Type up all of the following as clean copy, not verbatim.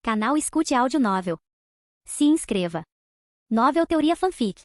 Canal Escute Áudio Novel. Se inscreva. Novel Teoria Fanfic.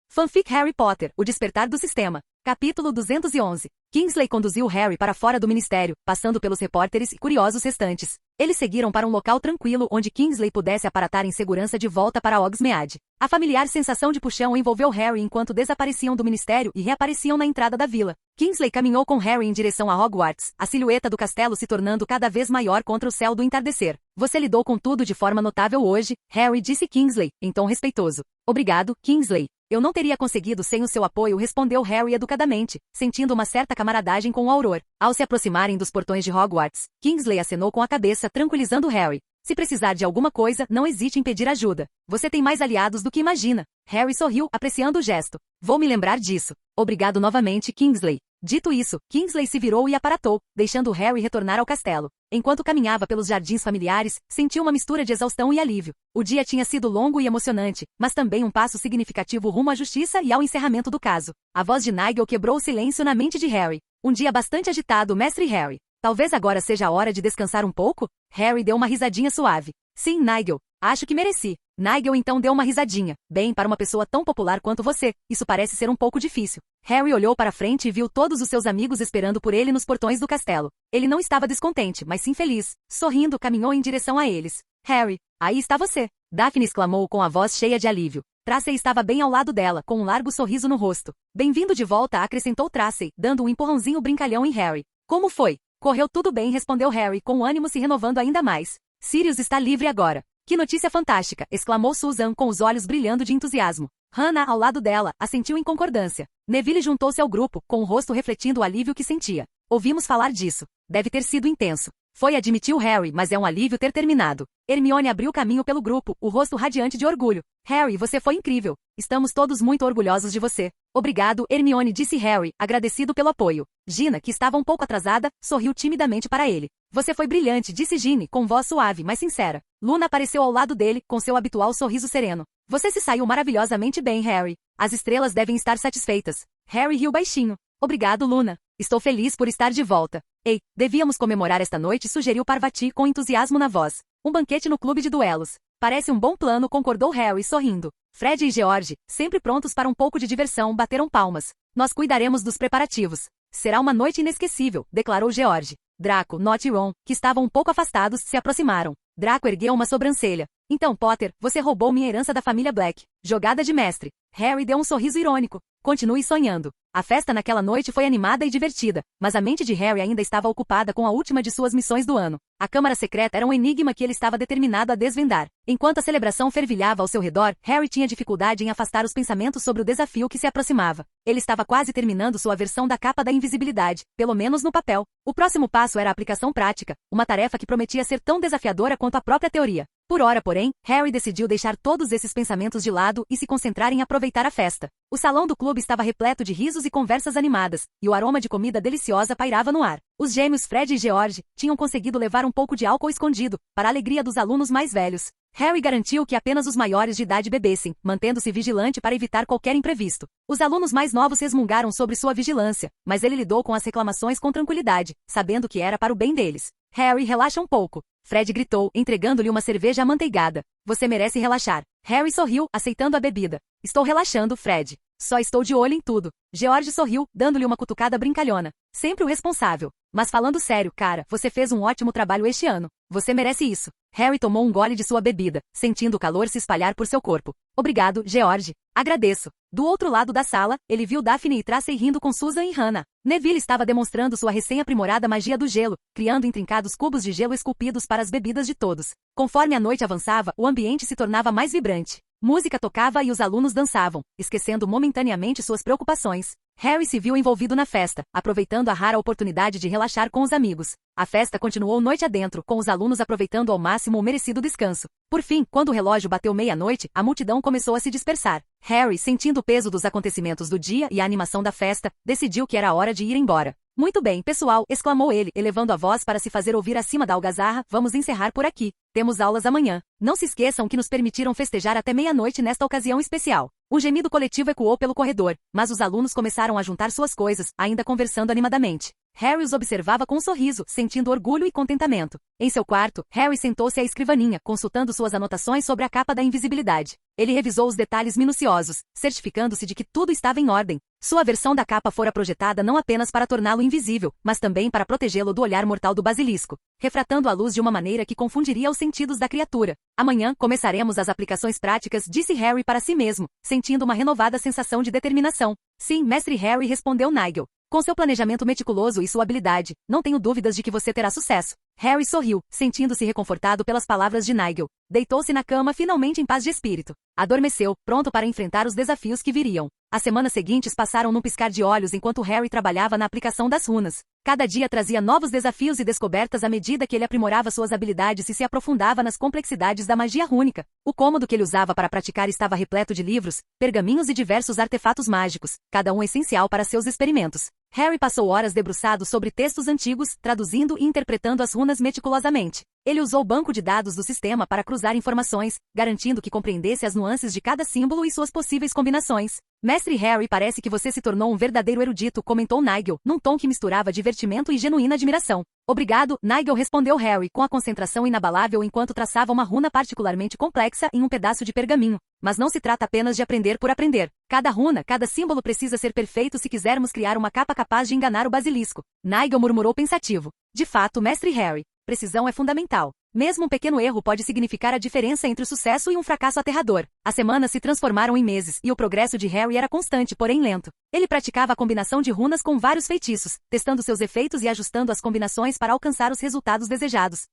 Fanfic Harry Potter, O Despertar do Sistema. Capítulo 211. Kingsley conduziu Harry para fora do ministério, passando pelos repórteres e curiosos restantes. Eles seguiram para um local tranquilo onde Kingsley pudesse aparatar em segurança de volta para Hogsmeade. A familiar sensação de puxão envolveu Harry enquanto desapareciam do ministério e reapareciam na entrada da vila. Kingsley caminhou com Harry em direção a Hogwarts, a silhueta do castelo se tornando cada vez maior contra o céu do entardecer. Você lidou com tudo de forma notável hoje, Harry, disse Kingsley, em tom respeitoso. Obrigado, Kingsley. Eu não teria conseguido sem o seu apoio, respondeu Harry educadamente, sentindo uma certa camaradagem com o Auror. Ao se aproximarem dos portões de Hogwarts, Kingsley acenou com a cabeça, tranquilizando Harry. Se precisar de alguma coisa, não hesite em pedir ajuda. Você tem mais aliados do que imagina. Harry sorriu, apreciando o gesto. Vou me lembrar disso. Obrigado novamente, Kingsley. Dito isso, Kingsley se virou e aparatou, deixando Harry retornar ao castelo. Enquanto caminhava pelos jardins familiares, sentiu uma mistura de exaustão e alívio. O dia tinha sido longo e emocionante, mas também um passo significativo rumo à justiça e ao encerramento do caso. A voz de Nigel quebrou o silêncio na mente de Harry. Um dia bastante agitado, mestre Harry. Talvez agora seja a hora de descansar um pouco? Harry deu uma risadinha suave. Sim, Nigel. Acho que mereci. Nigel então deu uma risadinha. Bem, para uma pessoa tão popular quanto você, isso parece ser um pouco difícil. Harry olhou para frente e viu todos os seus amigos esperando por ele nos portões do castelo. Ele não estava descontente, mas sim feliz. Sorrindo, caminhou em direção a eles. Harry, aí está você. Daphne exclamou com a voz cheia de alívio. Tracy estava bem ao lado dela, com um largo sorriso no rosto. Bem-vindo de volta, acrescentou Tracy, dando um empurrãozinho brincalhão em Harry. Como foi? Correu tudo bem, respondeu Harry, com o ânimo se renovando ainda mais. Sirius está livre agora. Que notícia fantástica, exclamou Susan com os olhos brilhando de entusiasmo. Hannah, ao lado dela, assentiu em concordância. Neville juntou-se ao grupo, com o rosto refletindo o alívio que sentia. Ouvimos falar disso. Deve ter sido intenso. Foi, admitiu Harry, mas é um alívio ter terminado. Hermione abriu caminho pelo grupo, o rosto radiante de orgulho. Harry, você foi incrível. Estamos todos muito orgulhosos de você. Obrigado, Hermione, disse Harry, agradecido pelo apoio. Gina, que estava um pouco atrasada, sorriu timidamente para ele. Você foi brilhante, disse Ginny, com voz suave, mas sincera. Luna apareceu ao lado dele, com seu habitual sorriso sereno. Você se saiu maravilhosamente bem, Harry. As estrelas devem estar satisfeitas. Harry riu baixinho. Obrigado, Luna. Estou feliz por estar de volta. Ei, devíamos comemorar esta noite, sugeriu Parvati com entusiasmo na voz. Um banquete no clube de duelos. Parece um bom plano, concordou Harry sorrindo. Fred e George, sempre prontos para um pouco de diversão, bateram palmas. Nós cuidaremos dos preparativos. Será uma noite inesquecível, declarou George. Draco, Nott e Ron, que estavam um pouco afastados, se aproximaram. Draco ergueu uma sobrancelha. Então, Potter, você roubou minha herança da família Black. Jogada de mestre. Harry deu um sorriso irônico. Continue sonhando. A festa naquela noite foi animada e divertida, mas a mente de Harry ainda estava ocupada com a última de suas missões do ano. A Câmara Secreta era um enigma que ele estava determinado a desvendar. Enquanto a celebração fervilhava ao seu redor, Harry tinha dificuldade em afastar os pensamentos sobre o desafio que se aproximava. Ele estava quase terminando sua versão da capa da invisibilidade, pelo menos no papel. O próximo passo era a aplicação prática, uma tarefa que prometia ser tão desafiadora quanto a própria teoria. Por hora, porém, Harry decidiu deixar todos esses pensamentos de lado e se concentrar em aproveitar a festa. O salão do clube estava repleto de risos e conversas animadas, e o aroma de comida deliciosa pairava no ar. Os gêmeos Fred e George tinham conseguido levar um pouco de álcool escondido, para a alegria dos alunos mais velhos. Harry garantiu que apenas os maiores de idade bebessem, mantendo-se vigilante para evitar qualquer imprevisto. Os alunos mais novos resmungaram sobre sua vigilância, mas ele lidou com as reclamações com tranquilidade, sabendo que era para o bem deles. Harry, relaxa um pouco. Fred gritou, entregando-lhe uma cerveja amanteigada. Você merece relaxar. Harry sorriu, aceitando a bebida. Estou relaxando, Fred. Só estou de olho em tudo. George sorriu, dando-lhe uma cutucada brincalhona. Sempre o responsável. Mas falando sério, cara, você fez um ótimo trabalho este ano. Você merece isso. Harry tomou um gole de sua bebida, sentindo o calor se espalhar por seu corpo. Obrigado, George. Agradeço. Do outro lado da sala, ele viu Daphne e Tracy rindo com Susan e Hannah. Neville estava demonstrando sua recém-aprimorada magia do gelo, criando intrincados cubos de gelo esculpidos para as bebidas de todos. Conforme a noite avançava, o ambiente se tornava mais vibrante. Música tocava e os alunos dançavam, esquecendo momentaneamente suas preocupações. Harry se viu envolvido na festa, aproveitando a rara oportunidade de relaxar com os amigos. A festa continuou noite adentro, com os alunos aproveitando ao máximo o merecido descanso. Por fim, quando o relógio bateu meia-noite, a multidão começou a se dispersar. Harry, sentindo o peso dos acontecimentos do dia e a animação da festa, decidiu que era hora de ir embora. Muito bem, pessoal, exclamou ele, elevando a voz para se fazer ouvir acima da algazarra, vamos encerrar por aqui. Temos aulas amanhã. Não se esqueçam que nos permitiram festejar até meia-noite nesta ocasião especial. Um gemido coletivo ecoou pelo corredor, mas os alunos começaram a juntar suas coisas, ainda conversando animadamente. Harry os observava com um sorriso, sentindo orgulho e contentamento. Em seu quarto, Harry sentou-se à escrivaninha, consultando suas anotações sobre a capa da invisibilidade. Ele revisou os detalhes minuciosos, certificando-se de que tudo estava em ordem. Sua versão da capa fora projetada não apenas para torná-lo invisível, mas também para protegê-lo do olhar mortal do basilisco, refratando a luz de uma maneira que confundiria os sentidos da criatura. Amanhã, começaremos as aplicações práticas, disse Harry para si mesmo, sentindo uma renovada sensação de determinação. Sim, mestre Harry, respondeu Nigel. Com seu planejamento meticuloso e sua habilidade, não tenho dúvidas de que você terá sucesso. Harry sorriu, sentindo-se reconfortado pelas palavras de Nigel. Deitou-se na cama finalmente em paz de espírito. Adormeceu, pronto para enfrentar os desafios que viriam. As semanas seguintes passaram num piscar de olhos enquanto Harry trabalhava na aplicação das runas. Cada dia trazia novos desafios e descobertas à medida que ele aprimorava suas habilidades e se aprofundava nas complexidades da magia rúnica. O cômodo que ele usava para praticar estava repleto de livros, pergaminhos e diversos artefatos mágicos, cada um essencial para seus experimentos. Harry passou horas debruçado sobre textos antigos, traduzindo e interpretando as runas meticulosamente. Ele usou o banco de dados do sistema para cruzar informações, garantindo que compreendesse as nuances de cada símbolo e suas possíveis combinações. Mestre Harry, parece que você se tornou um verdadeiro erudito, comentou Nigel, num tom que misturava divertimento e genuína admiração. Obrigado, Nigel, respondeu Harry, com a concentração inabalável enquanto traçava uma runa particularmente complexa em um pedaço de pergaminho. Mas não se trata apenas de aprender por aprender. Cada runa, cada símbolo precisa ser perfeito se quisermos criar uma capa capaz de enganar o basilisco. Nigel murmurou pensativo. De fato, mestre Harry, precisão é fundamental. Mesmo um pequeno erro pode significar a diferença entre o sucesso e um fracasso aterrador. As semanas se transformaram em meses, e o progresso de Harry era constante, porém lento. Ele praticava a combinação de runas com vários feitiços, testando seus efeitos e ajustando as combinações para alcançar os resultados desejados.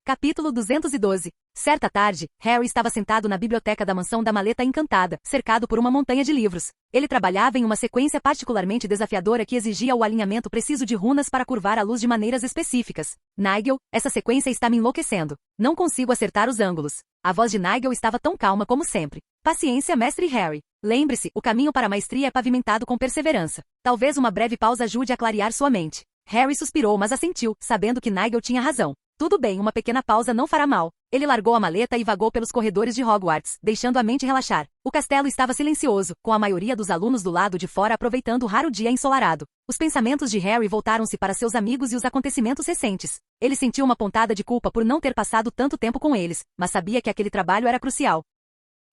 Capítulo 212. Certa tarde, Harry estava sentado na biblioteca da mansão da Maleta Encantada, cercado por uma montanha de livros. Ele trabalhava em uma sequência particularmente desafiadora que exigia o alinhamento preciso de runas para curvar a luz de maneiras específicas. Nigel, essa sequência está me enlouquecendo. Não consigo acertar os ângulos. A voz de Nigel estava tão calma como sempre. Paciência, mestre Harry. Lembre-se, o caminho para a maestria é pavimentado com perseverança. Talvez uma breve pausa ajude a clarear sua mente. Harry suspirou, mas assentiu, sabendo que Nigel tinha razão. Tudo bem, uma pequena pausa não fará mal. Ele largou a maleta e vagou pelos corredores de Hogwarts, deixando a mente relaxar. O castelo estava silencioso, com a maioria dos alunos do lado de fora aproveitando o raro dia ensolarado. Os pensamentos de Harry voltaram-se para seus amigos e os acontecimentos recentes. Ele sentiu uma pontada de culpa por não ter passado tanto tempo com eles, mas sabia que aquele trabalho era crucial.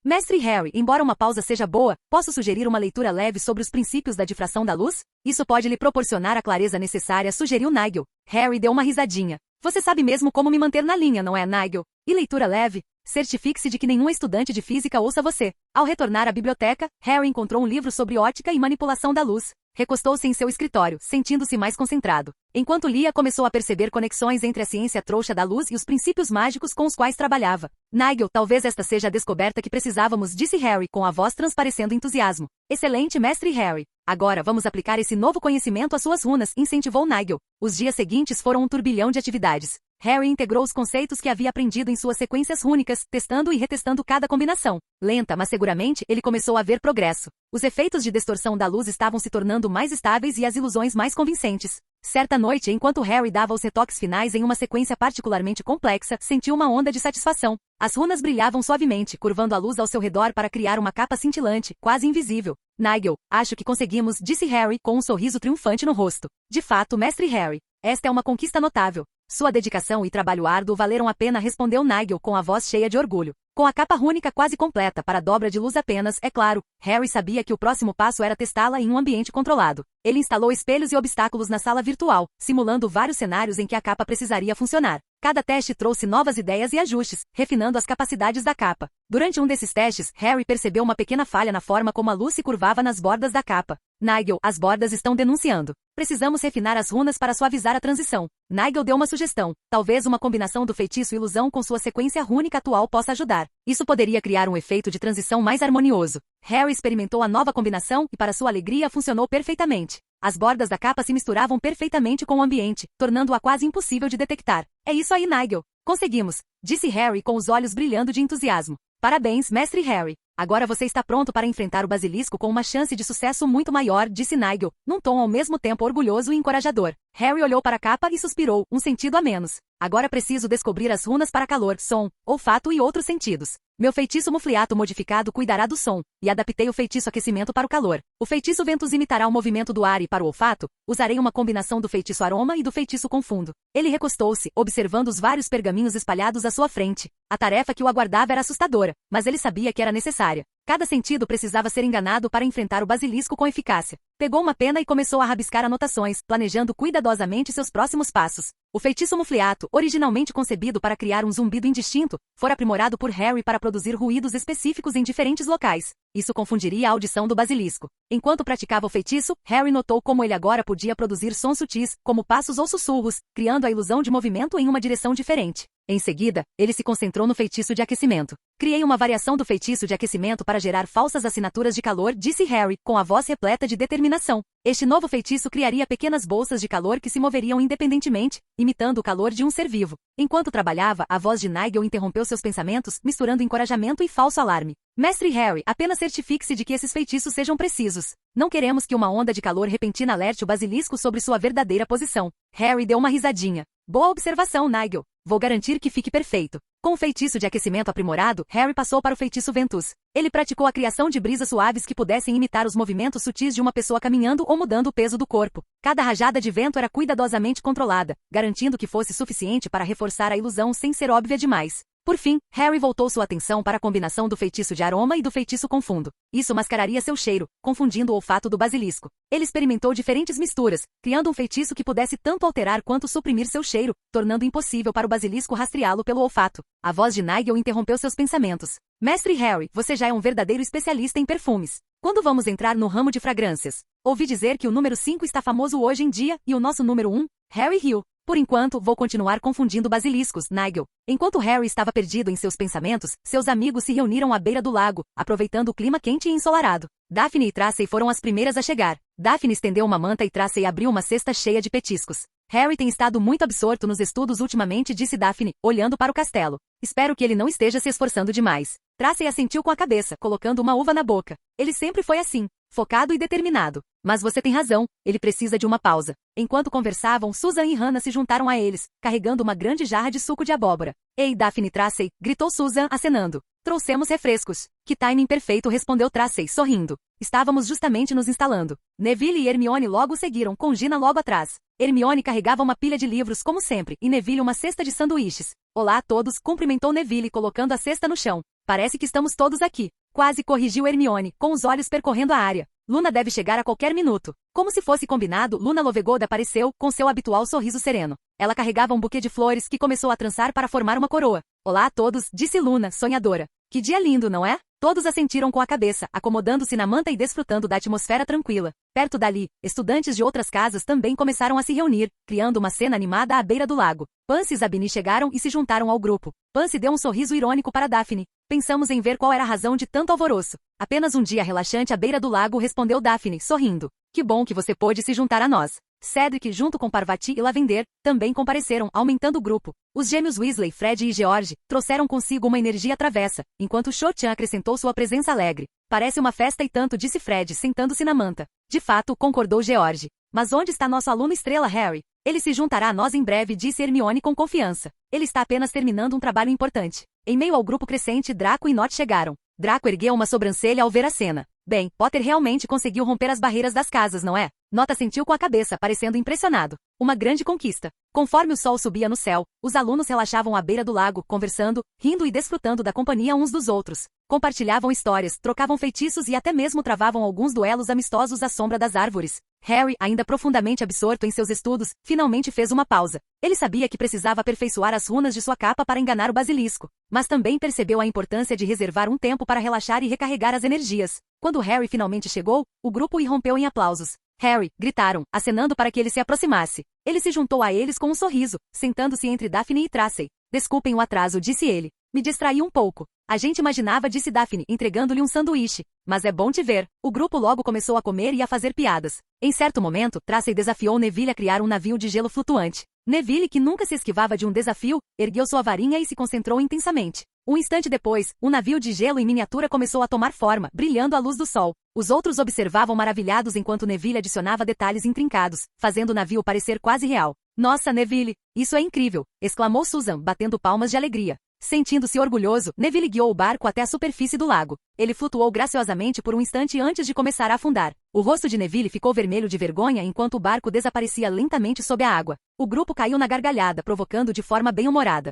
Mestre Harry, embora uma pausa seja boa, posso sugerir uma leitura leve sobre os princípios da difração da luz? Isso pode lhe proporcionar a clareza necessária, sugeriu Nigel. Harry deu uma risadinha. Você sabe mesmo como me manter na linha, não é, Nigel? E leitura leve? Certifique-se de que nenhum estudante de física ouça você. Ao retornar à biblioteca, Harry encontrou um livro sobre ótica e manipulação da luz. Recostou-se em seu escritório, sentindo-se mais concentrado. Enquanto lia, começou a perceber conexões entre a ciência trouxa da luz e os princípios mágicos com os quais trabalhava. Nigel, talvez esta seja a descoberta que precisávamos, disse Harry, com a voz transparecendo entusiasmo. Excelente, mestre Harry. Agora vamos aplicar esse novo conhecimento às suas runas, incentivou Nigel. Os dias seguintes foram um turbilhão de atividades. Harry integrou os conceitos que havia aprendido em suas sequências rúnicas, testando e retestando cada combinação. Lenta, mas seguramente, ele começou a ver progresso. Os efeitos de distorção da luz estavam se tornando mais estáveis e as ilusões mais convincentes. Certa noite, enquanto Harry dava os retoques finais em uma sequência particularmente complexa, sentiu uma onda de satisfação. As runas brilhavam suavemente, curvando a luz ao seu redor para criar uma capa cintilante, quase invisível. Nigel, acho que conseguimos, disse Harry, com um sorriso triunfante no rosto. De fato, mestre Harry, esta é uma conquista notável. Sua dedicação e trabalho árduo valeram a pena, respondeu Nigel com a voz cheia de orgulho. Com a capa rúnica quase completa para a dobra de luz apenas, é claro, Harry sabia que o próximo passo era testá-la em um ambiente controlado. Ele instalou espelhos e obstáculos na sala virtual, simulando vários cenários em que a capa precisaria funcionar. Cada teste trouxe novas ideias e ajustes, refinando as capacidades da capa. Durante um desses testes, Harry percebeu uma pequena falha na forma como a luz se curvava nas bordas da capa. Nigel, as bordas estão denunciando. Precisamos refinar as runas para suavizar a transição. Nigel deu uma sugestão. Talvez uma combinação do feitiço ilusão com sua sequência rúnica atual possa ajudar. Isso poderia criar um efeito de transição mais harmonioso. Harry experimentou a nova combinação e, para sua alegria, funcionou perfeitamente. As bordas da capa se misturavam perfeitamente com o ambiente, tornando-a quase impossível de detectar. É isso aí, Nigel. Conseguimos, disse Harry com os olhos brilhando de entusiasmo. Parabéns, mestre Harry. Agora você está pronto para enfrentar o basilisco com uma chance de sucesso muito maior, disse Nigel, num tom ao mesmo tempo orgulhoso e encorajador. Harry olhou para a capa e suspirou, um sentido a menos. Agora preciso descobrir as runas para calor, som, olfato e outros sentidos. Meu feitiço mufliato modificado cuidará do som, e adaptei o feitiço aquecimento para o calor. O feitiço ventos imitará o movimento do ar e para o olfato, usarei uma combinação do feitiço aroma e do feitiço confundo. Ele recostou-se, observando os vários pergaminhos espalhados à sua frente. A tarefa que o aguardava era assustadora, mas ele sabia que era necessária. Cada sentido precisava ser enganado para enfrentar o basilisco com eficácia. Pegou uma pena e começou a rabiscar anotações, planejando cuidadosamente seus próximos passos. O feitiço mufliato, originalmente concebido para criar um zumbido indistinto, fora aprimorado por Harry para produzir ruídos específicos em diferentes locais. Isso confundiria a audição do basilisco. Enquanto praticava o feitiço, Harry notou como ele agora podia produzir sons sutis, como passos ou sussurros, criando a ilusão de movimento em uma direção diferente. Em seguida, ele se concentrou no feitiço de aquecimento. Criei uma variação do feitiço de aquecimento para gerar falsas assinaturas de calor, disse Harry, com a voz repleta de determinação. Este novo feitiço criaria pequenas bolsas de calor que se moveriam independentemente, imitando o calor de um ser vivo. Enquanto trabalhava, a voz de Nigel interrompeu seus pensamentos, misturando encorajamento e falso alarme. Mestre Harry, apenas certifique-se de que esses feitiços sejam precisos. Não queremos que uma onda de calor repentina alerte o basilisco sobre sua verdadeira posição. Harry deu uma risadinha. Boa observação, Nigel. Vou garantir que fique perfeito. Com o feitiço de aquecimento aprimorado, Harry passou para o feitiço ventus. Ele praticou a criação de brisas suaves que pudessem imitar os movimentos sutis de uma pessoa caminhando ou mudando o peso do corpo. Cada rajada de vento era cuidadosamente controlada, garantindo que fosse suficiente para reforçar a ilusão sem ser óbvia demais. Por fim, Harry voltou sua atenção para a combinação do feitiço de aroma e do feitiço confundo. Isso mascararia seu cheiro, confundindo o olfato do basilisco. Ele experimentou diferentes misturas, criando um feitiço que pudesse tanto alterar quanto suprimir seu cheiro, tornando impossível para o basilisco rastreá-lo pelo olfato. A voz de Nigel interrompeu seus pensamentos. Mestre Harry, você já é um verdadeiro especialista em perfumes. Quando vamos entrar no ramo de fragrâncias? Ouvi dizer que o número 5 está famoso hoje em dia, e o nosso número 1, Harry Hill. Por enquanto, vou continuar confundindo basiliscos, Nigel. Enquanto Harry estava perdido em seus pensamentos, seus amigos se reuniram à beira do lago, aproveitando o clima quente e ensolarado. Daphne e Tracey foram as primeiras a chegar. Daphne estendeu uma manta e Tracey abriu uma cesta cheia de petiscos. Harry tem estado muito absorto nos estudos ultimamente, disse Daphne, olhando para o castelo. Espero que ele não esteja se esforçando demais. Tracey assentiu com a cabeça, colocando uma uva na boca. Ele sempre foi assim, focado e determinado. Mas você tem razão, ele precisa de uma pausa. Enquanto conversavam, Susan e Hannah se juntaram a eles, carregando uma grande jarra de suco de abóbora. Ei, Daphne Tracey, gritou Susan, acenando. Trouxemos refrescos. Que timing perfeito, respondeu Tracey, sorrindo. Estávamos justamente nos instalando. Neville e Hermione logo seguiram, com Gina logo atrás. Hermione carregava uma pilha de livros como sempre, e Neville uma cesta de sanduíches. Olá a todos, cumprimentou Neville colocando a cesta no chão. Parece que estamos todos aqui. Quase corrigiu Hermione, com os olhos percorrendo a área. Luna deve chegar a qualquer minuto. Como se fosse combinado, Luna Lovegood apareceu, com seu habitual sorriso sereno. Ela carregava um buquê de flores que começou a trançar para formar uma coroa. Olá a todos, disse Luna, sonhadora. Que dia lindo, não é? Todos assentiram com a cabeça, acomodando-se na manta e desfrutando da atmosfera tranquila. Perto dali, estudantes de outras casas também começaram a se reunir, criando uma cena animada à beira do lago. Pansy e Zabini chegaram e se juntaram ao grupo. Pansy deu um sorriso irônico para Daphne. Pensamos em ver qual era a razão de tanto alvoroço. Apenas um dia relaxante à beira do lago, respondeu Daphne, sorrindo. Que bom que você pôde se juntar a nós. Cedric, junto com Parvati e Lavender, também compareceram, aumentando o grupo. Os gêmeos Weasley, Fred e George, trouxeram consigo uma energia travessa, enquanto Cho-Chan acrescentou sua presença alegre. Parece uma festa e tanto, disse Fred, sentando-se na manta. De fato, concordou George. Mas onde está nosso aluno estrela, Harry? Ele se juntará a nós em breve, disse Hermione com confiança. Ele está apenas terminando um trabalho importante. Em meio ao grupo crescente, Draco e Nott chegaram. Draco ergueu uma sobrancelha ao ver a cena. Bem, Potter realmente conseguiu romper as barreiras das casas, não é? Nota assentiu com a cabeça, parecendo impressionado. Uma grande conquista. Conforme o sol subia no céu, os alunos relaxavam à beira do lago, conversando, rindo e desfrutando da companhia uns dos outros. Compartilhavam histórias, trocavam feitiços e até mesmo travavam alguns duelos amistosos à sombra das árvores. Harry, ainda profundamente absorto em seus estudos, finalmente fez uma pausa. Ele sabia que precisava aperfeiçoar as runas de sua capa para enganar o basilisco, mas também percebeu a importância de reservar um tempo para relaxar e recarregar as energias. Quando Harry finalmente chegou, o grupo irrompeu em aplausos. Harry, gritaram, acenando para que ele se aproximasse. Ele se juntou a eles com um sorriso, sentando-se entre Daphne e Tracey. Desculpem o atraso, disse ele. Me distraí um pouco. A gente imaginava, disse Daphne, entregando-lhe um sanduíche. Mas é bom te ver. O grupo logo começou a comer e a fazer piadas. Em certo momento, Tracey desafiou Neville a criar um navio de gelo flutuante. Neville, que nunca se esquivava de um desafio, ergueu sua varinha e se concentrou intensamente. Um instante depois, um navio de gelo em miniatura começou a tomar forma, brilhando à luz do sol. Os outros observavam maravilhados enquanto Neville adicionava detalhes intrincados, fazendo o navio parecer quase real. Nossa, Neville, isso é incrível! Exclamou Susan, batendo palmas de alegria. Sentindo-se orgulhoso, Neville guiou o barco até a superfície do lago. Ele flutuou graciosamente por um instante antes de começar a afundar. O rosto de Neville ficou vermelho de vergonha enquanto o barco desaparecia lentamente sob a água. O grupo caiu na gargalhada, provocando de forma bem-humorada.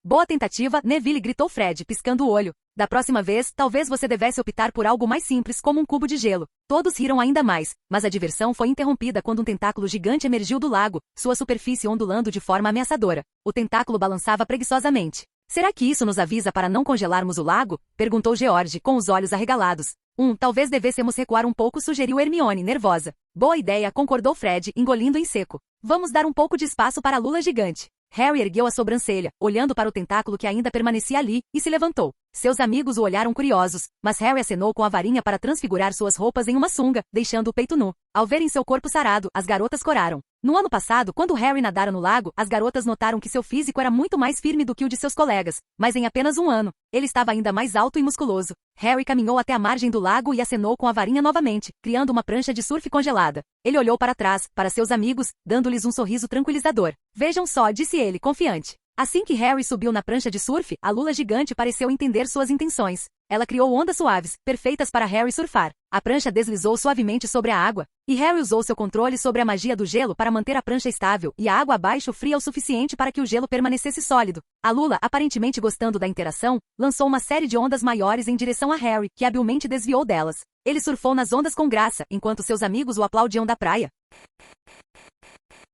Boa tentativa, Neville, gritou Fred, piscando o olho. Da próxima vez, talvez você devesse optar por algo mais simples, como um cubo de gelo. Todos riram ainda mais, mas a diversão foi interrompida quando um tentáculo gigante emergiu do lago, sua superfície ondulando de forma ameaçadora. O tentáculo balançava preguiçosamente. Será que isso nos avisa para não congelarmos o lago? Perguntou George, com os olhos arregalados. Talvez devêssemos recuar um pouco, sugeriu Hermione, nervosa. Boa ideia, concordou Fred, engolindo em seco. Vamos dar um pouco de espaço para a lula gigante. Harry ergueu a sobrancelha, olhando para o tentáculo que ainda permanecia ali, e se levantou. Seus amigos o olharam curiosos, mas Harry acenou com a varinha para transfigurar suas roupas em uma sunga, deixando o peito nu. Ao verem seu corpo sarado, as garotas coraram. No ano passado, quando Harry nadara no lago, as garotas notaram que seu físico era muito mais firme do que o de seus colegas, mas em apenas um ano, ele estava ainda mais alto e musculoso. Harry caminhou até a margem do lago e acenou com a varinha novamente, criando uma prancha de surf congelada. Ele olhou para trás, para seus amigos, dando-lhes um sorriso tranquilizador. Vejam só, disse ele, confiante. Assim que Harry subiu na prancha de surf, a lula gigante pareceu entender suas intenções. Ela criou ondas suaves, perfeitas para Harry surfar. A prancha deslizou suavemente sobre a água, e Harry usou seu controle sobre a magia do gelo para manter a prancha estável e a água abaixo fria o suficiente para que o gelo permanecesse sólido. A lula, aparentemente gostando da interação, lançou uma série de ondas maiores em direção a Harry, que habilmente desviou delas. Ele surfou nas ondas com graça, enquanto seus amigos o aplaudiam da praia.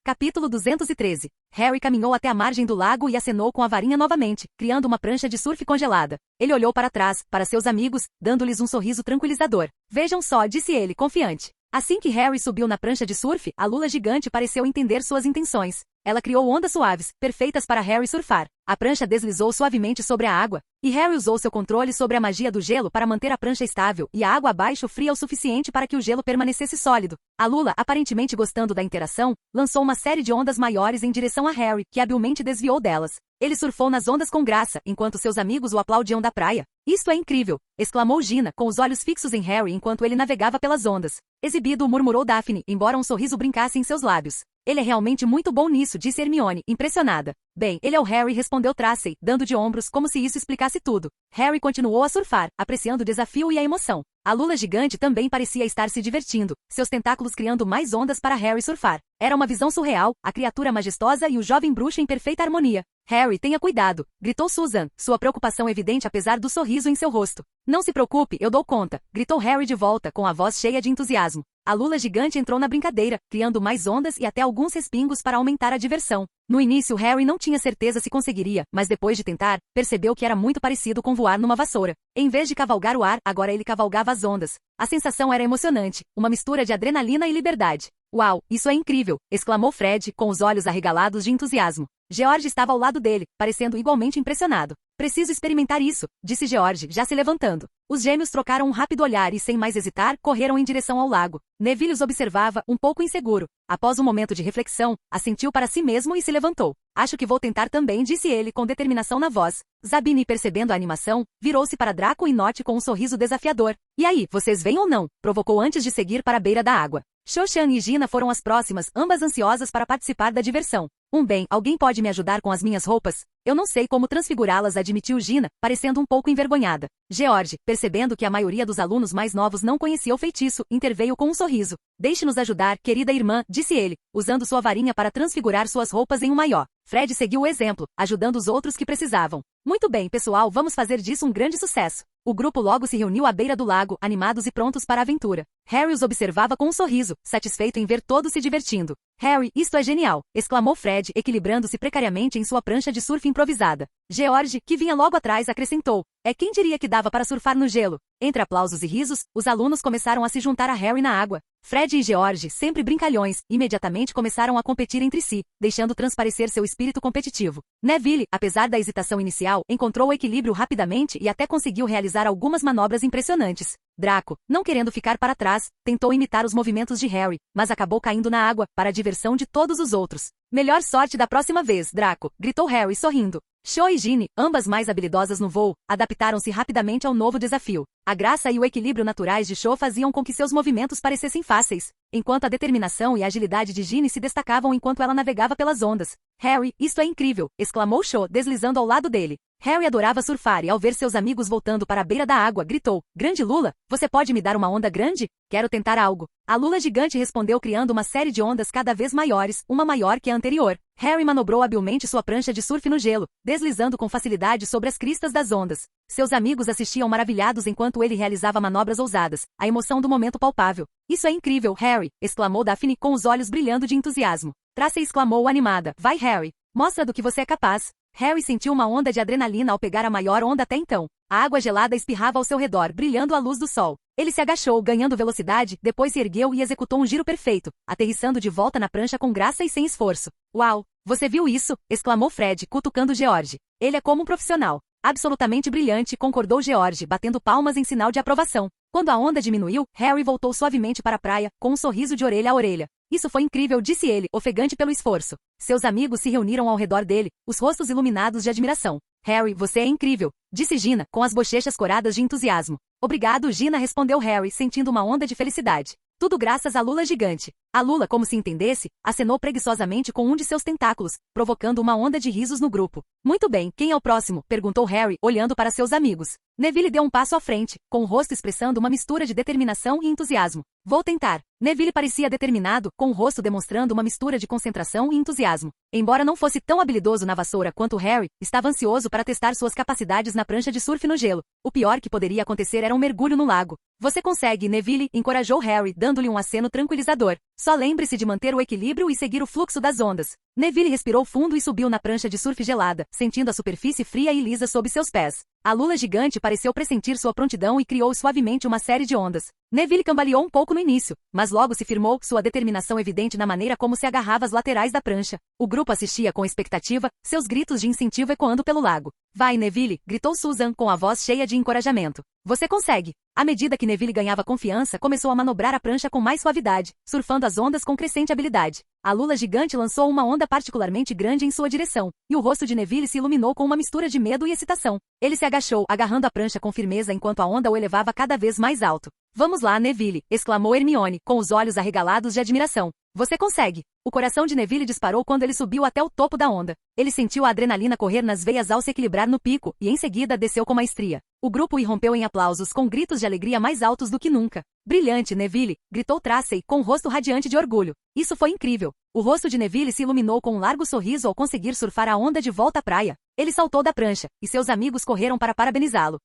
Capítulo 213. Harry caminhou até a margem do lago e acenou com a varinha novamente, criando uma prancha de surf congelada. Ele olhou para trás, para seus amigos, dando-lhes um sorriso tranquilizador. Vejam só, disse ele, confiante. Assim que Harry subiu na prancha de surf, a lula gigante pareceu entender suas intenções. Ela criou ondas suaves, perfeitas para Harry surfar. A prancha deslizou suavemente sobre a água, e Harry usou seu controle sobre a magia do gelo para manter a prancha estável e a água abaixo fria o suficiente para que o gelo permanecesse sólido. A lula, aparentemente gostando da interação, lançou uma série de ondas maiores em direção a Harry, que habilmente desviou delas. Ele surfou nas ondas com graça, enquanto seus amigos o aplaudiam da praia. Isto é incrível! Exclamou Gina, com os olhos fixos em Harry enquanto ele navegava pelas ondas. Exibido, murmurou Daphne, embora um sorriso brincasse em seus lábios. Ele é realmente muito bom nisso, disse Hermione, impressionada. Bem, ele é o Harry, respondeu Tracy, dando de ombros como se isso explicasse tudo. Harry continuou a surfar, apreciando o desafio e a emoção. A lula gigante também parecia estar se divertindo, seus tentáculos criando mais ondas para Harry surfar. Era uma visão surreal, a criatura majestosa e o jovem bruxo em perfeita harmonia. Harry, tenha cuidado, gritou Susan, sua preocupação evidente apesar do sorriso em seu rosto. Não se preocupe, eu dou conta, gritou Harry de volta, com a voz cheia de entusiasmo. A lula gigante entrou na brincadeira, criando mais ondas e até alguns respingos para aumentar a diversão. No início, Harry não tinha certeza se conseguiria, mas depois de tentar, percebeu que era muito parecido com voar numa vassoura. Em vez de cavalgar o ar, agora ele cavalgava as ondas. A sensação era emocionante, uma mistura de adrenalina e liberdade. Uau, isso é incrível! Exclamou Fred, com os olhos arregalados de entusiasmo. George estava ao lado dele, parecendo igualmente impressionado. Preciso experimentar isso, disse George, já se levantando. Os gêmeos trocaram um rápido olhar e, sem mais hesitar, correram em direção ao lago. Neville os observava, um pouco inseguro. Após um momento de reflexão, assentiu para si mesmo e se levantou. Acho que vou tentar também, disse ele com determinação na voz. Zabine, percebendo a animação, virou-se para Draco e Nott com um sorriso desafiador. E aí, vocês vêm ou não? Provocou antes de seguir para a beira da água. Cho Chan e Gina foram as próximas, ambas ansiosas para participar da diversão. Bem, alguém pode me ajudar com as minhas roupas? Eu não sei como transfigurá-las, admitiu Gina, parecendo um pouco envergonhada. George, percebendo que a maioria dos alunos mais novos não conhecia o feitiço, interveio com um sorriso. Deixe-nos ajudar, querida irmã, disse ele, usando sua varinha para transfigurar suas roupas em um maiô. Fred seguiu o exemplo, ajudando os outros que precisavam. Muito bem, pessoal, vamos fazer disso um grande sucesso. O grupo logo se reuniu à beira do lago, animados e prontos para a aventura. Harry os observava com um sorriso, satisfeito em ver todos se divertindo. Harry, isto é genial! Exclamou Fred, equilibrando-se precariamente em sua prancha de surf improvisada. George, que vinha logo atrás, acrescentou. Quem diria que dava para surfar no gelo? Entre aplausos e risos, os alunos começaram a se juntar a Harry na água. Fred e George, sempre brincalhões, imediatamente começaram a competir entre si, deixando transparecer seu espírito competitivo. Neville, apesar da hesitação inicial, encontrou o equilíbrio rapidamente e até conseguiu realizar algumas manobras impressionantes. Draco, não querendo ficar para trás, tentou imitar os movimentos de Harry, mas acabou caindo na água, para a diversão de todos os outros. Melhor sorte da próxima vez, Draco, gritou Harry sorrindo. Cho e Ginny, ambas mais habilidosas no voo, adaptaram-se rapidamente ao novo desafio. A graça e o equilíbrio naturais de Cho faziam com que seus movimentos parecessem fáceis, enquanto a determinação e a agilidade de Ginny se destacavam enquanto ela navegava pelas ondas. Harry, isto é incrível! Exclamou Cho, deslizando ao lado dele. Harry adorava surfar e ao ver seus amigos voltando para a beira da água, gritou, Grande Lula, você pode me dar uma onda grande? Quero tentar algo. A lula gigante respondeu criando uma série de ondas cada vez maiores, uma maior que a anterior. Harry manobrou habilmente sua prancha de surf no gelo, deslizando com facilidade sobre as cristas das ondas. Seus amigos assistiam maravilhados enquanto ele realizava manobras ousadas, a emoção do momento palpável. Isso é incrível, Harry! Exclamou Daphne com os olhos brilhando de entusiasmo. Tracy exclamou animada, vai Harry! Mostra do que você é capaz. Harry sentiu uma onda de adrenalina ao pegar a maior onda até então. A água gelada espirrava ao seu redor, brilhando à luz do sol. Ele se agachou, ganhando velocidade, depois se ergueu e executou um giro perfeito, aterrissando de volta na prancha com graça e sem esforço. Uau! Você viu isso? Exclamou Fred, cutucando George. Ele é como um profissional. Absolutamente brilhante, concordou George, batendo palmas em sinal de aprovação. Quando a onda diminuiu, Harry voltou suavemente para a praia, com um sorriso de orelha a orelha. Isso foi incrível, disse ele, ofegante pelo esforço. Seus amigos se reuniram ao redor dele, os rostos iluminados de admiração. Harry, você é incrível, disse Gina, com as bochechas coradas de entusiasmo. Obrigado, Gina, respondeu Harry, sentindo uma onda de felicidade. Tudo graças à lula gigante. A lula, como se entendesse, acenou preguiçosamente com um de seus tentáculos, provocando uma onda de risos no grupo. Muito bem, quem é o próximo? Perguntou Harry, olhando para seus amigos. Neville deu um passo à frente, com o rosto expressando uma mistura de determinação e entusiasmo. Vou tentar. Neville parecia determinado, com o rosto demonstrando uma mistura de concentração e entusiasmo. Embora não fosse tão habilidoso na vassoura quanto Harry, estava ansioso para testar suas capacidades na prancha de surf no gelo. O pior que poderia acontecer era um mergulho no lago. Você consegue, Neville, encorajou Harry, dando-lhe um aceno tranquilizador. Só lembre-se de manter o equilíbrio e seguir o fluxo das ondas. Neville respirou fundo e subiu na prancha de surf gelada, sentindo a superfície fria e lisa sob seus pés. A lula gigante pareceu pressentir sua prontidão e criou suavemente uma série de ondas. Neville cambaleou um pouco no início, mas logo se firmou, sua determinação evidente na maneira como se agarrava às laterais da prancha. O grupo assistia com expectativa, seus gritos de incentivo ecoando pelo lago. Vai, Neville, gritou Susan com a voz cheia de encorajamento. Você consegue! À medida que Neville ganhava confiança, começou a manobrar a prancha com mais suavidade, surfando as ondas com crescente habilidade. A lula gigante lançou uma onda particularmente grande em sua direção, e o rosto de Neville se iluminou com uma mistura de medo e excitação. Ele se agachou, agarrando a prancha com firmeza enquanto a onda o elevava cada vez mais alto. Vamos lá, Neville, exclamou Hermione, com os olhos arregalados de admiração. Você consegue! O coração de Neville disparou quando ele subiu até o topo da onda. Ele sentiu a adrenalina correr nas veias ao se equilibrar no pico, e em seguida desceu com maestria. O grupo irrompeu em aplausos com gritos de alegria mais altos do que nunca. Brilhante, Neville! Gritou Tracy, com o rosto radiante de orgulho. Isso foi incrível! O rosto de Neville se iluminou com um largo sorriso ao conseguir surfar a onda de volta à praia. Ele saltou da prancha, e seus amigos correram para parabenizá-lo.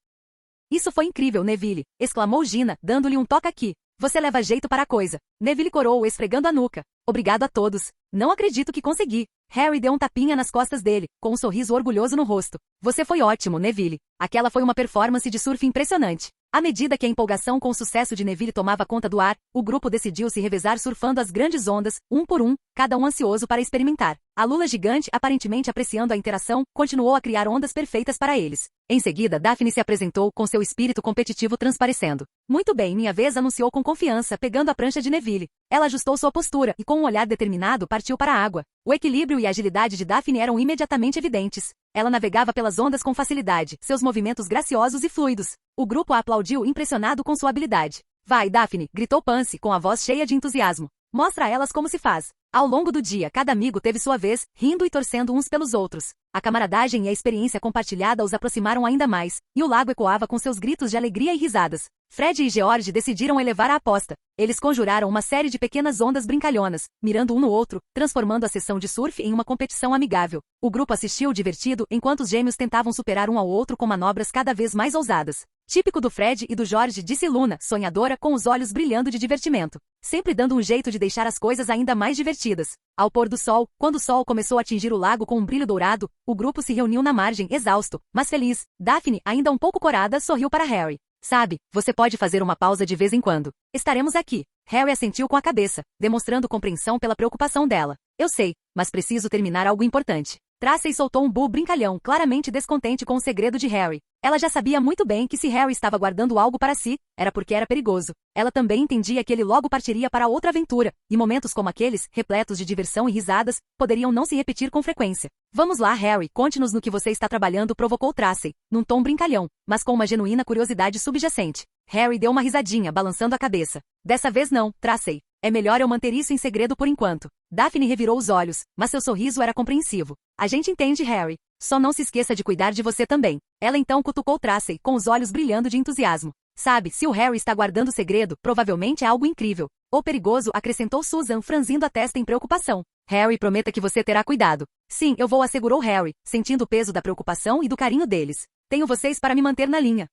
Isso foi incrível, Neville! Exclamou Gina, dando-lhe um toque aqui. Você leva jeito para a coisa. Neville corou, esfregando a nuca. Obrigado a todos. Não acredito que consegui. Harry deu um tapinha nas costas dele, com um sorriso orgulhoso no rosto. Você foi ótimo, Neville. Aquela foi uma performance de surf impressionante. À medida que a empolgação com o sucesso de Neville tomava conta do ar, o grupo decidiu se revezar surfando as grandes ondas, um por um, cada um ansioso para experimentar. A lula gigante, aparentemente apreciando a interação, continuou a criar ondas perfeitas para eles. Em seguida, Daphne se apresentou, com seu espírito competitivo transparecendo. Muito bem, minha vez, anunciou com confiança, pegando a prancha de Neville. Ela ajustou sua postura e, com um olhar determinado, partiu para a água. O equilíbrio e a agilidade de Daphne eram imediatamente evidentes. Ela navegava pelas ondas com facilidade, seus movimentos graciosos e fluidos. O grupo a aplaudiu impressionado com sua habilidade. Vai, Daphne, gritou Pansy, com a voz cheia de entusiasmo. Mostra a elas como se faz. Ao longo do dia, cada amigo teve sua vez, rindo e torcendo uns pelos outros. A camaradagem e a experiência compartilhada os aproximaram ainda mais, e o lago ecoava com seus gritos de alegria e risadas. Fred e George decidiram elevar a aposta. Eles conjuraram uma série de pequenas ondas brincalhonas, mirando um no outro, transformando a sessão de surf em uma competição amigável. O grupo assistiu divertido enquanto os gêmeos tentavam superar um ao outro com manobras cada vez mais ousadas. Típico do Fred e do George, disse Luna, sonhadora, com os olhos brilhando de divertimento. Sempre dando um jeito de deixar as coisas ainda mais divertidas. Ao pôr do sol, quando o sol começou a atingir o lago com um brilho dourado, o grupo se reuniu na margem, exausto, mas feliz. Daphne, ainda um pouco corada, sorriu para Harry. Sabe, você pode fazer uma pausa de vez em quando. Estaremos aqui. Harry assentiu com a cabeça, demonstrando compreensão pela preocupação dela. Eu sei, mas preciso terminar algo importante. Tracey soltou um bu brincalhão, claramente descontente com o segredo de Harry. Ela já sabia muito bem que se Harry estava guardando algo para si, era porque era perigoso. Ela também entendia que ele logo partiria para outra aventura, e momentos como aqueles, repletos de diversão e risadas, poderiam não se repetir com frequência. Vamos lá, Harry, conte-nos no que você está trabalhando, provocou Tracey, num tom brincalhão, mas com uma genuína curiosidade subjacente. Harry deu uma risadinha, balançando a cabeça. Dessa vez não, Tracey. É melhor eu manter isso em segredo por enquanto. Daphne revirou os olhos, mas seu sorriso era compreensivo. A gente entende, Harry. Só não se esqueça de cuidar de você também. Ela então cutucou Tracey, com os olhos brilhando de entusiasmo. Sabe, se o Harry está guardando o segredo, provavelmente é algo incrível. Ou perigoso, acrescentou Susan, franzindo a testa em preocupação. Harry, prometa que você terá cuidado. Sim, eu vou, assegurou Harry, sentindo o peso da preocupação e do carinho deles. Tenho vocês para me manter na linha.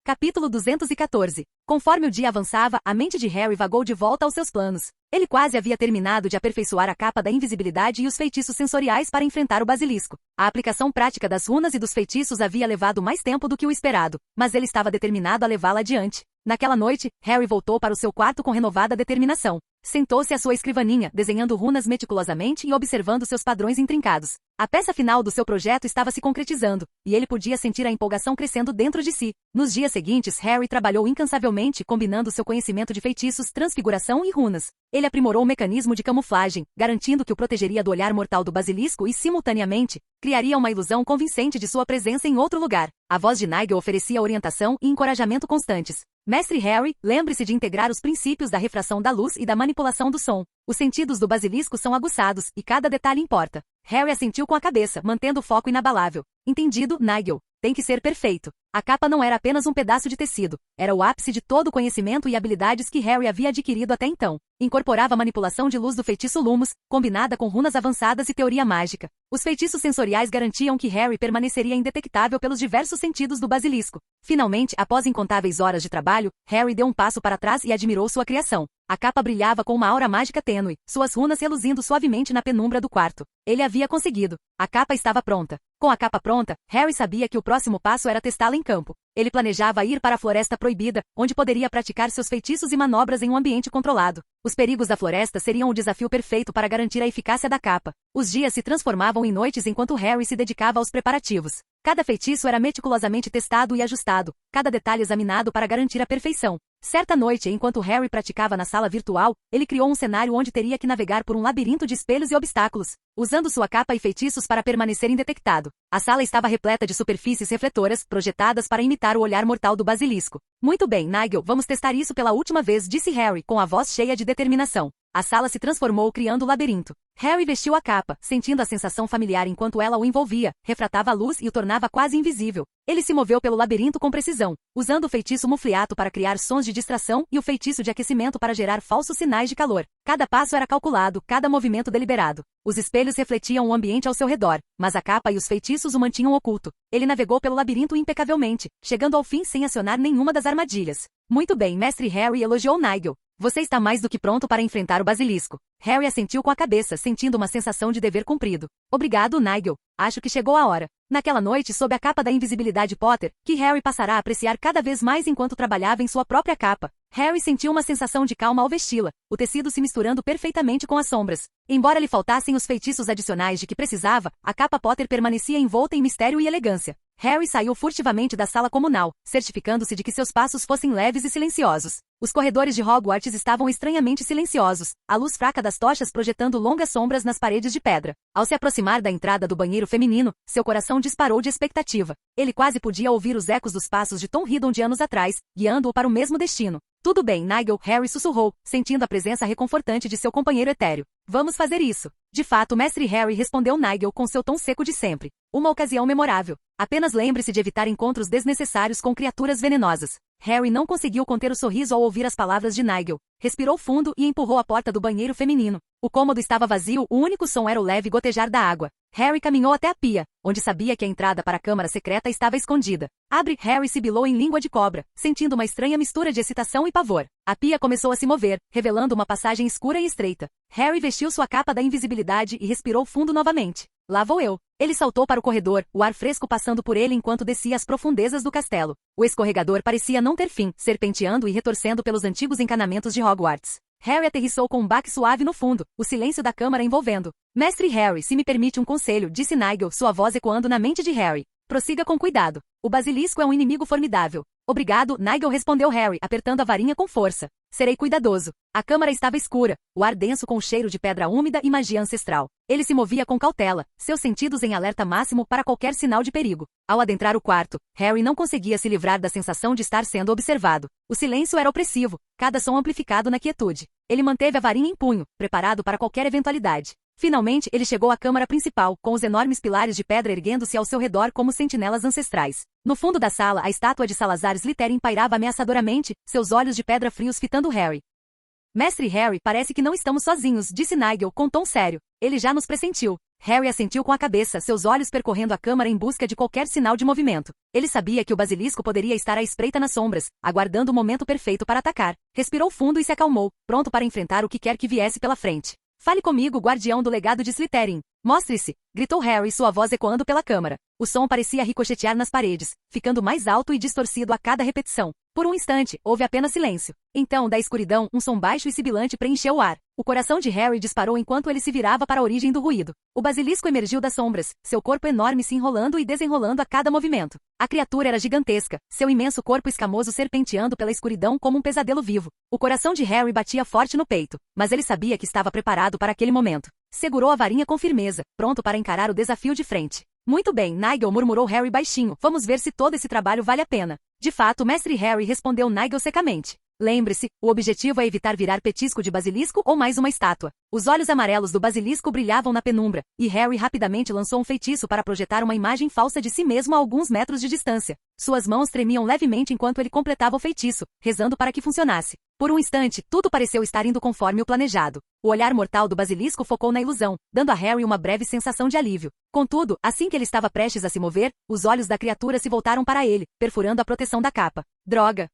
Capítulo 214. Conforme o dia avançava, a mente de Harry vagou de volta aos seus planos. Ele quase havia terminado de aperfeiçoar a capa da invisibilidade e os feitiços sensoriais para enfrentar o basilisco. A aplicação prática das runas e dos feitiços havia levado mais tempo do que o esperado, mas ele estava determinado a levá-la adiante. Naquela noite, Harry voltou para o seu quarto com renovada determinação. Sentou-se à sua escrivaninha, desenhando runas meticulosamente e observando seus padrões intrincados. A peça final do seu projeto estava se concretizando, e ele podia sentir a empolgação crescendo dentro de si. Nos dias seguintes, Harry trabalhou incansavelmente, combinando seu conhecimento de feitiços, transfiguração e runas. Ele aprimorou o mecanismo de camuflagem, garantindo que o protegeria do olhar mortal do basilisco e, simultaneamente, criaria uma ilusão convincente de sua presença em outro lugar. A voz de Nigel oferecia orientação e encorajamento constantes. Mestre Harry, lembre-se de integrar os princípios da refração da luz e da manipulação do som. Os sentidos do basilisco são aguçados, e cada detalhe importa. Harry assentiu com a cabeça, mantendo o foco inabalável. Entendido, Nigel. Tem que ser perfeito. A capa não era apenas um pedaço de tecido, era o ápice de todo o conhecimento e habilidades que Harry havia adquirido até então. Incorporava a manipulação de luz do feitiço Lumos, combinada com runas avançadas e teoria mágica. Os feitiços sensoriais garantiam que Harry permaneceria indetectável pelos diversos sentidos do basilisco. Finalmente, após incontáveis horas de trabalho, Harry deu um passo para trás e admirou sua criação. A capa brilhava com uma aura mágica tênue, suas runas reluzindo suavemente na penumbra do quarto. Ele havia conseguido. A capa estava pronta. Com a capa pronta, Harry sabia que o próximo passo era testá-la em campo. Ele planejava ir para a Floresta Proibida, onde poderia praticar seus feitiços e manobras em um ambiente controlado. Os perigos da floresta seriam o desafio perfeito para garantir a eficácia da capa. Os dias se transformavam em noites enquanto Harry se dedicava aos preparativos. Cada feitiço era meticulosamente testado e ajustado, cada detalhe examinado para garantir a perfeição. Certa noite, enquanto Harry praticava na sala virtual, ele criou um cenário onde teria que navegar por um labirinto de espelhos e obstáculos, usando sua capa e feitiços para permanecer indetectado. A sala estava repleta de superfícies refletoras, projetadas para imitar o olhar mortal do basilisco. Muito bem, Nigel, vamos testar isso pela última vez, disse Harry, com a voz cheia de determinação. A sala se transformou criando o labirinto. Harry vestiu a capa, sentindo a sensação familiar enquanto ela o envolvia, refratava a luz e o tornava quase invisível. Ele se moveu pelo labirinto com precisão, usando o feitiço Mufliato para criar sons de distração e o feitiço de aquecimento para gerar falsos sinais de calor. Cada passo era calculado, cada movimento deliberado. Os espelhos refletiam o ambiente ao seu redor, mas a capa e os feitiços o mantinham oculto. Ele navegou pelo labirinto impecavelmente, chegando ao fim sem acionar nenhuma das armadilhas. Muito bem, Mestre Harry, elogiou Nigel. Você está mais do que pronto para enfrentar o basilisco. Harry assentiu com a cabeça, sentindo uma sensação de dever cumprido. Obrigado, Nigel. Acho que chegou a hora. Naquela noite, sob a capa da invisibilidade Potter, que Harry passará a apreciar cada vez mais enquanto trabalhava em sua própria capa, Harry sentiu uma sensação de calma ao vesti-la, o tecido se misturando perfeitamente com as sombras. Embora lhe faltassem os feitiços adicionais de que precisava, a capa Potter permanecia envolta em mistério e elegância. Harry saiu furtivamente da sala comunal, certificando-se de que seus passos fossem leves e silenciosos. Os corredores de Hogwarts estavam estranhamente silenciosos, a luz fraca das tochas projetando longas sombras nas paredes de pedra. Ao se aproximar da entrada do banheiro feminino, seu coração disparou de expectativa. Ele quase podia ouvir os ecos dos passos de Tom Riddle de anos atrás, guiando-o para o mesmo destino. Tudo bem, Nigel, Harry sussurrou, sentindo a presença reconfortante de seu companheiro etéreo. Vamos fazer isso. De fato, Mestre Harry, respondeu Nigel com seu tom seco de sempre. Uma ocasião memorável. Apenas lembre-se de evitar encontros desnecessários com criaturas venenosas. Harry não conseguiu conter o sorriso ao ouvir as palavras de Nigel. Respirou fundo e empurrou a porta do banheiro feminino. O cômodo estava vazio, o único som era o leve gotejar da água. Harry caminhou até a pia, onde sabia que a entrada para a câmara secreta estava escondida. Abre! Harry sibilou em língua de cobra, sentindo uma estranha mistura de excitação e pavor. A pia começou a se mover, revelando uma passagem escura e estreita. Harry vestiu sua capa da invisibilidade e respirou fundo novamente. Lá vou eu. Ele saltou para o corredor, o ar fresco passando por ele enquanto descia as profundezas do castelo. O escorregador parecia não ter fim, serpenteando e retorcendo pelos antigos encanamentos de Hogwarts. Harry aterrissou com um baque suave no fundo, o silêncio da câmara envolvendo. Mestre Harry, se me permite um conselho, disse Nigel, sua voz ecoando na mente de Harry. Prossiga com cuidado. O basilisco é um inimigo formidável. Obrigado, Nigel, respondeu Harry, apertando a varinha com força. Serei cuidadoso. A câmara estava escura, o ar denso com o cheiro de pedra úmida e magia ancestral. Ele se movia com cautela, seus sentidos em alerta máximo para qualquer sinal de perigo. Ao adentrar o quarto, Harry não conseguia se livrar da sensação de estar sendo observado. O silêncio era opressivo, cada som amplificado na quietude. Ele manteve a varinha em punho, preparado para qualquer eventualidade. Finalmente, ele chegou à câmara principal, com os enormes pilares de pedra erguendo-se ao seu redor como sentinelas ancestrais. No fundo da sala, a estátua de Salazar Slytherin pairava ameaçadoramente, seus olhos de pedra frios fitando Harry. Mestre Harry, parece que não estamos sozinhos, disse Nigel com tom sério. Ele já nos pressentiu. Harry assentiu com a cabeça, seus olhos percorrendo a câmara em busca de qualquer sinal de movimento. Ele sabia que o basilisco poderia estar à espreita nas sombras, aguardando o momento perfeito para atacar. Respirou fundo e se acalmou, pronto para enfrentar o que quer que viesse pela frente. Fale comigo, guardião do legado de Slytherin. Mostre-se! Gritou Harry, sua voz ecoando pela câmara. O som parecia ricochetear nas paredes, ficando mais alto e distorcido a cada repetição. Por um instante, houve apenas silêncio. Então, da escuridão, um som baixo e sibilante preencheu o ar. O coração de Harry disparou enquanto ele se virava para a origem do ruído. O basilisco emergiu das sombras, seu corpo enorme se enrolando e desenrolando a cada movimento. A criatura era gigantesca, seu imenso corpo escamoso serpenteando pela escuridão como um pesadelo vivo. O coração de Harry batia forte no peito, mas ele sabia que estava preparado para aquele momento. Segurou a varinha com firmeza, pronto para encarar o desafio de frente. Muito bem, Nigel, murmurou Harry baixinho. Vamos ver se todo esse trabalho vale a pena. De fato, Mestre Harry, respondeu Nigel secamente. Lembre-se, o objetivo é evitar virar petisco de basilisco ou mais uma estátua. Os olhos amarelos do basilisco brilhavam na penumbra, e Harry rapidamente lançou um feitiço para projetar uma imagem falsa de si mesmo a alguns metros de distância. Suas mãos tremiam levemente enquanto ele completava o feitiço, rezando para que funcionasse. Por um instante, tudo pareceu estar indo conforme o planejado. O olhar mortal do basilisco focou na ilusão, dando a Harry uma breve sensação de alívio. Contudo, assim que ele estava prestes a se mover, os olhos da criatura se voltaram para ele, perfurando a proteção da capa. Droga!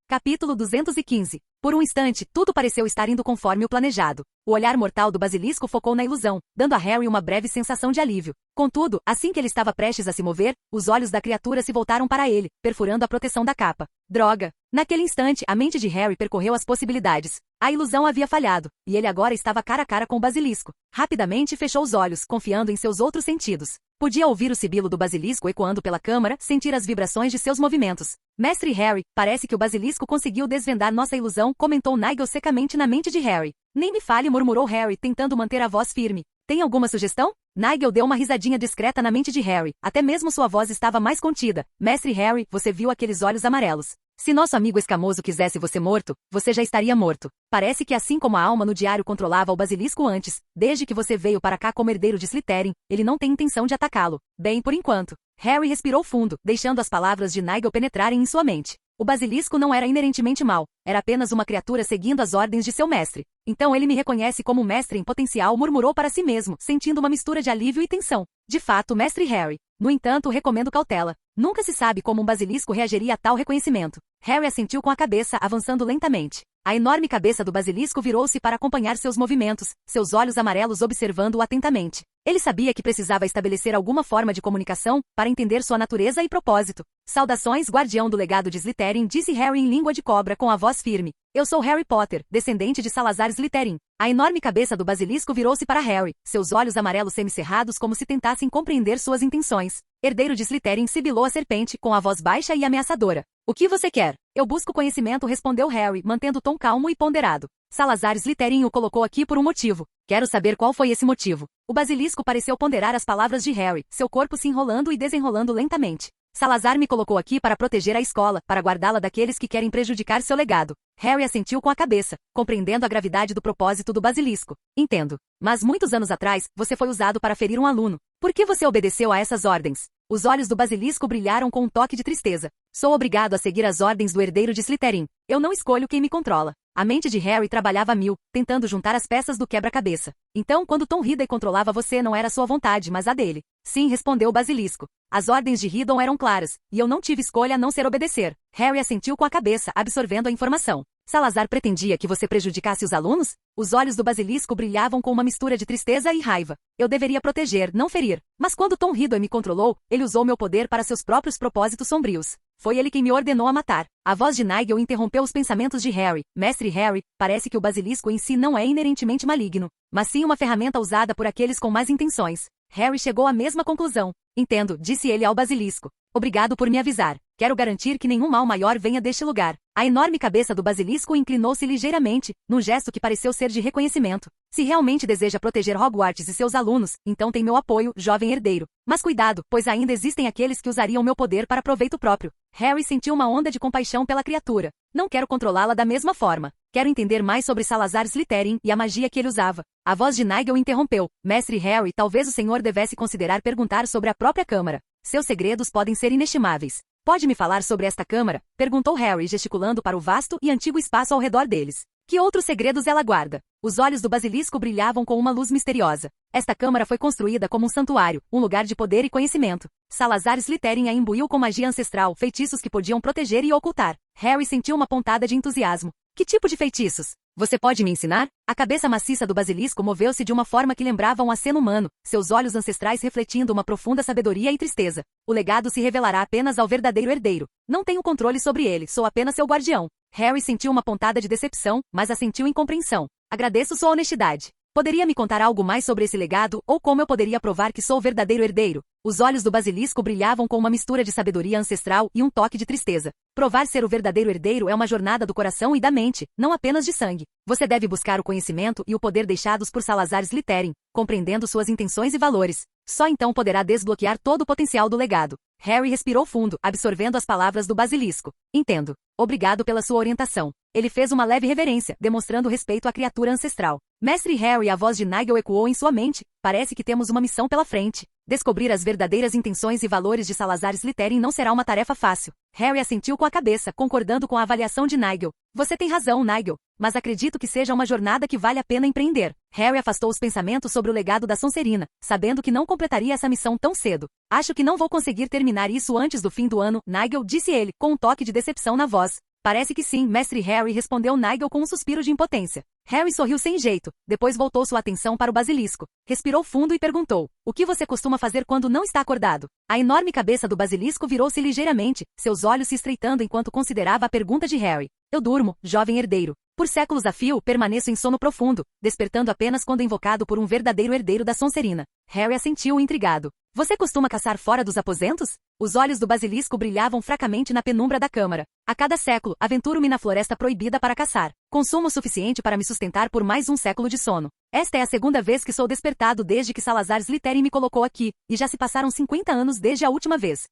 Capítulo 215. Por um instante, tudo pareceu estar indo conforme o planejado. O olhar mortal do basilisco focou na ilusão, dando a Harry uma breve sensação de alívio. Contudo, assim que ele estava prestes a se mover, os olhos da criatura se voltaram para ele, perfurando a proteção da capa. Droga! Naquele instante, a mente de Harry percorreu as possibilidades. A ilusão havia falhado, e ele agora estava cara a cara com o basilisco. Rapidamente fechou os olhos, confiando em seus outros sentidos. Podia ouvir o sibilo do basilisco ecoando pela câmara, sentir as vibrações de seus movimentos. Mestre Harry, parece que o basilisco conseguiu desvendar nossa ilusão, comentou Nigel secamente na mente de Harry. Nem me fale, murmurou Harry, tentando manter a voz firme. Tem alguma sugestão? Nigel deu uma risadinha discreta na mente de Harry, até mesmo sua voz estava mais contida. Mestre Harry, você viu aqueles olhos amarelos. Se nosso amigo escamoso quisesse você morto, você já estaria morto. Parece que assim como a alma no diário controlava o basilisco antes, desde que você veio para cá como herdeiro de Slytherin, ele não tem intenção de atacá-lo. Bem, por enquanto. Harry respirou fundo, deixando as palavras de Nigel penetrarem em sua mente. O basilisco não era inerentemente mau, era apenas uma criatura seguindo as ordens de seu mestre. Então ele me reconhece como mestre em potencial, murmurou para si mesmo, sentindo uma mistura de alívio e tensão. De fato, mestre Harry. No entanto, recomendo cautela. Nunca se sabe como um basilisco reagiria a tal reconhecimento. Harry assentiu com a cabeça, avançando lentamente. A enorme cabeça do basilisco virou-se para acompanhar seus movimentos, seus olhos amarelos observando-o atentamente. Ele sabia que precisava estabelecer alguma forma de comunicação para entender sua natureza e propósito. Saudações, guardião do legado de Slytherin, disse Harry em língua de cobra com a voz firme. Eu sou Harry Potter, descendente de Salazar Slytherin. A enorme cabeça do basilisco virou-se para Harry, seus olhos amarelos semicerrados como se tentassem compreender suas intenções. Herdeiro de Slytherin, sibilou a serpente, com a voz baixa e ameaçadora. O que você quer? Eu busco conhecimento, respondeu Harry, mantendo o tom calmo e ponderado. Salazar Slytherin o colocou aqui por um motivo. Quero saber qual foi esse motivo. O basilisco pareceu ponderar as palavras de Harry, seu corpo se enrolando e desenrolando lentamente. Salazar me colocou aqui para proteger a escola, para guardá-la daqueles que querem prejudicar seu legado. Harry assentiu com a cabeça, compreendendo a gravidade do propósito do basilisco. Entendo. Mas muitos anos atrás, você foi usado para ferir um aluno. Por que você obedeceu a essas ordens? Os olhos do basilisco brilharam com um toque de tristeza. Sou obrigado a seguir as ordens do herdeiro de Slytherin. Eu não escolho quem me controla. A mente de Harry trabalhava a mil, tentando juntar as peças do quebra-cabeça. Então, quando Tom Riddle controlava você, não era sua vontade, mas a dele. Sim, respondeu o basilisco. As ordens de Riddle eram claras, e eu não tive escolha a não ser obedecer. Harry assentiu com a cabeça, absorvendo a informação. Salazar pretendia que você prejudicasse os alunos? Os olhos do basilisco brilhavam com uma mistura de tristeza e raiva. Eu deveria proteger, não ferir. Mas quando Tom Riddle me controlou, ele usou meu poder para seus próprios propósitos sombrios. Foi ele quem me ordenou a matar. A voz de Nigel interrompeu os pensamentos de Harry. Mestre Harry, parece que o basilisco em si não é inerentemente maligno, mas sim uma ferramenta usada por aqueles com más intenções. Harry chegou à mesma conclusão. Entendo, disse ele ao basilisco. Obrigado por me avisar. Quero garantir que nenhum mal maior venha deste lugar. A enorme cabeça do basilisco inclinou-se ligeiramente, num gesto que pareceu ser de reconhecimento. Se realmente deseja proteger Hogwarts e seus alunos, então tem meu apoio, jovem herdeiro. Mas cuidado, pois ainda existem aqueles que usariam meu poder para proveito próprio. Harry sentiu uma onda de compaixão pela criatura. Não quero controlá-la da mesma forma. Quero entender mais sobre Salazar Slytherin e a magia que ele usava. A voz de Nigel interrompeu. Mestre Harry, talvez o senhor devesse considerar perguntar sobre a própria Câmara. Seus segredos podem ser inestimáveis. Pode me falar sobre esta Câmara? Perguntou Harry, gesticulando para o vasto e antigo espaço ao redor deles. Que outros segredos ela guarda? Os olhos do basilisco brilhavam com uma luz misteriosa. Esta câmara foi construída como um santuário, um lugar de poder e conhecimento. Salazar Slytherin a imbuiu com magia ancestral, feitiços que podiam proteger e ocultar. Harry sentiu uma pontada de entusiasmo. Que tipo de feitiços? Você pode me ensinar? A cabeça maciça do basilisco moveu-se de uma forma que lembrava um aceno humano, seus olhos ancestrais refletindo uma profunda sabedoria e tristeza. O legado se revelará apenas ao verdadeiro herdeiro. Não tenho controle sobre ele, sou apenas seu guardião. Harry sentiu uma pontada de decepção, mas assentiu em compreensão. Agradeço sua honestidade. Poderia me contar algo mais sobre esse legado, ou como eu poderia provar que sou o verdadeiro herdeiro? Os olhos do basilisco brilhavam com uma mistura de sabedoria ancestral e um toque de tristeza. Provar ser o verdadeiro herdeiro é uma jornada do coração e da mente, não apenas de sangue. Você deve buscar o conhecimento e o poder deixados por Salazar Slytherin, compreendendo suas intenções e valores. Só então poderá desbloquear todo o potencial do legado. Harry respirou fundo, absorvendo as palavras do basilisco. Entendo. Obrigado pela sua orientação. Ele fez uma leve reverência, demonstrando respeito à criatura ancestral. Mestre Harry, a voz de Nigel ecoou em sua mente. Parece que temos uma missão pela frente. Descobrir as verdadeiras intenções e valores de Salazar Slytherin não será uma tarefa fácil. Harry assentiu com a cabeça, concordando com a avaliação de Nigel. Você tem razão, Nigel, mas acredito que seja uma jornada que vale a pena empreender. Harry afastou os pensamentos sobre o legado da Sonserina, sabendo que não completaria essa missão tão cedo. Acho que não vou conseguir terminar isso antes do fim do ano, Nigel, disse ele, com um toque de decepção na voz. Parece que sim, Mestre Harry, respondeu Nigel com um suspiro de impotência. Harry sorriu sem jeito, depois voltou sua atenção para o basilisco. Respirou fundo e perguntou, o que você costuma fazer quando não está acordado? A enorme cabeça do basilisco virou-se ligeiramente, seus olhos se estreitando enquanto considerava a pergunta de Harry. Eu durmo, jovem herdeiro. Por séculos a fio, permaneço em sono profundo, despertando apenas quando invocado por um verdadeiro herdeiro da Sonserina. Harry assentiu intrigado. Você costuma caçar fora dos aposentos? Os olhos do basilisco brilhavam fracamente na penumbra da câmara. A cada século, aventuro-me na floresta proibida para caçar. Consumo o suficiente para me sustentar por mais um século de sono. Esta é a segunda vez que sou despertado desde que Salazar Slytherin me colocou aqui, e já se passaram 50 anos desde a última vez.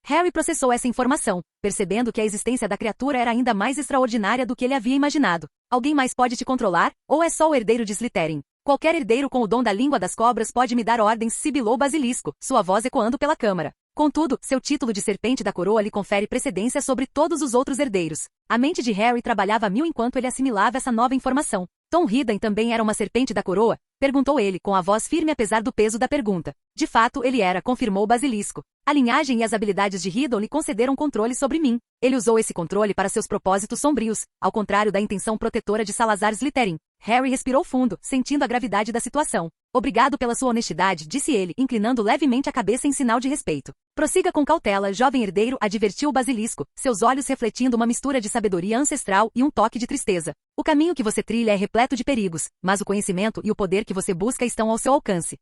Harry processou essa informação, percebendo que a existência da criatura era ainda mais extraordinária do que ele havia imaginado. Alguém mais pode te controlar, ou é só o herdeiro de Slytherin? Qualquer herdeiro com o dom da língua das cobras pode me dar ordens, sibilou o basilisco, sua voz ecoando pela câmara. Contudo, seu título de serpente da coroa lhe confere precedência sobre todos os outros herdeiros. A mente de Harry trabalhava a mil enquanto ele assimilava essa nova informação. Tom Riddle também era uma serpente da coroa? Perguntou ele, com a voz firme apesar do peso da pergunta. De fato, ele era, confirmou o basilisco. A linhagem e as habilidades de Riddle lhe concederam controle sobre mim. Ele usou esse controle para seus propósitos sombrios, ao contrário da intenção protetora de Salazar Slytherin. Harry respirou fundo, sentindo a gravidade da situação. Obrigado pela sua honestidade, disse ele, inclinando levemente a cabeça em sinal de respeito. Prossiga com cautela, jovem herdeiro, advertiu o basilisco, seus olhos refletindo uma mistura de sabedoria ancestral e um toque de tristeza. O caminho que você trilha é repleto de perigos, mas o conhecimento e o poder que você busca estão ao seu alcance.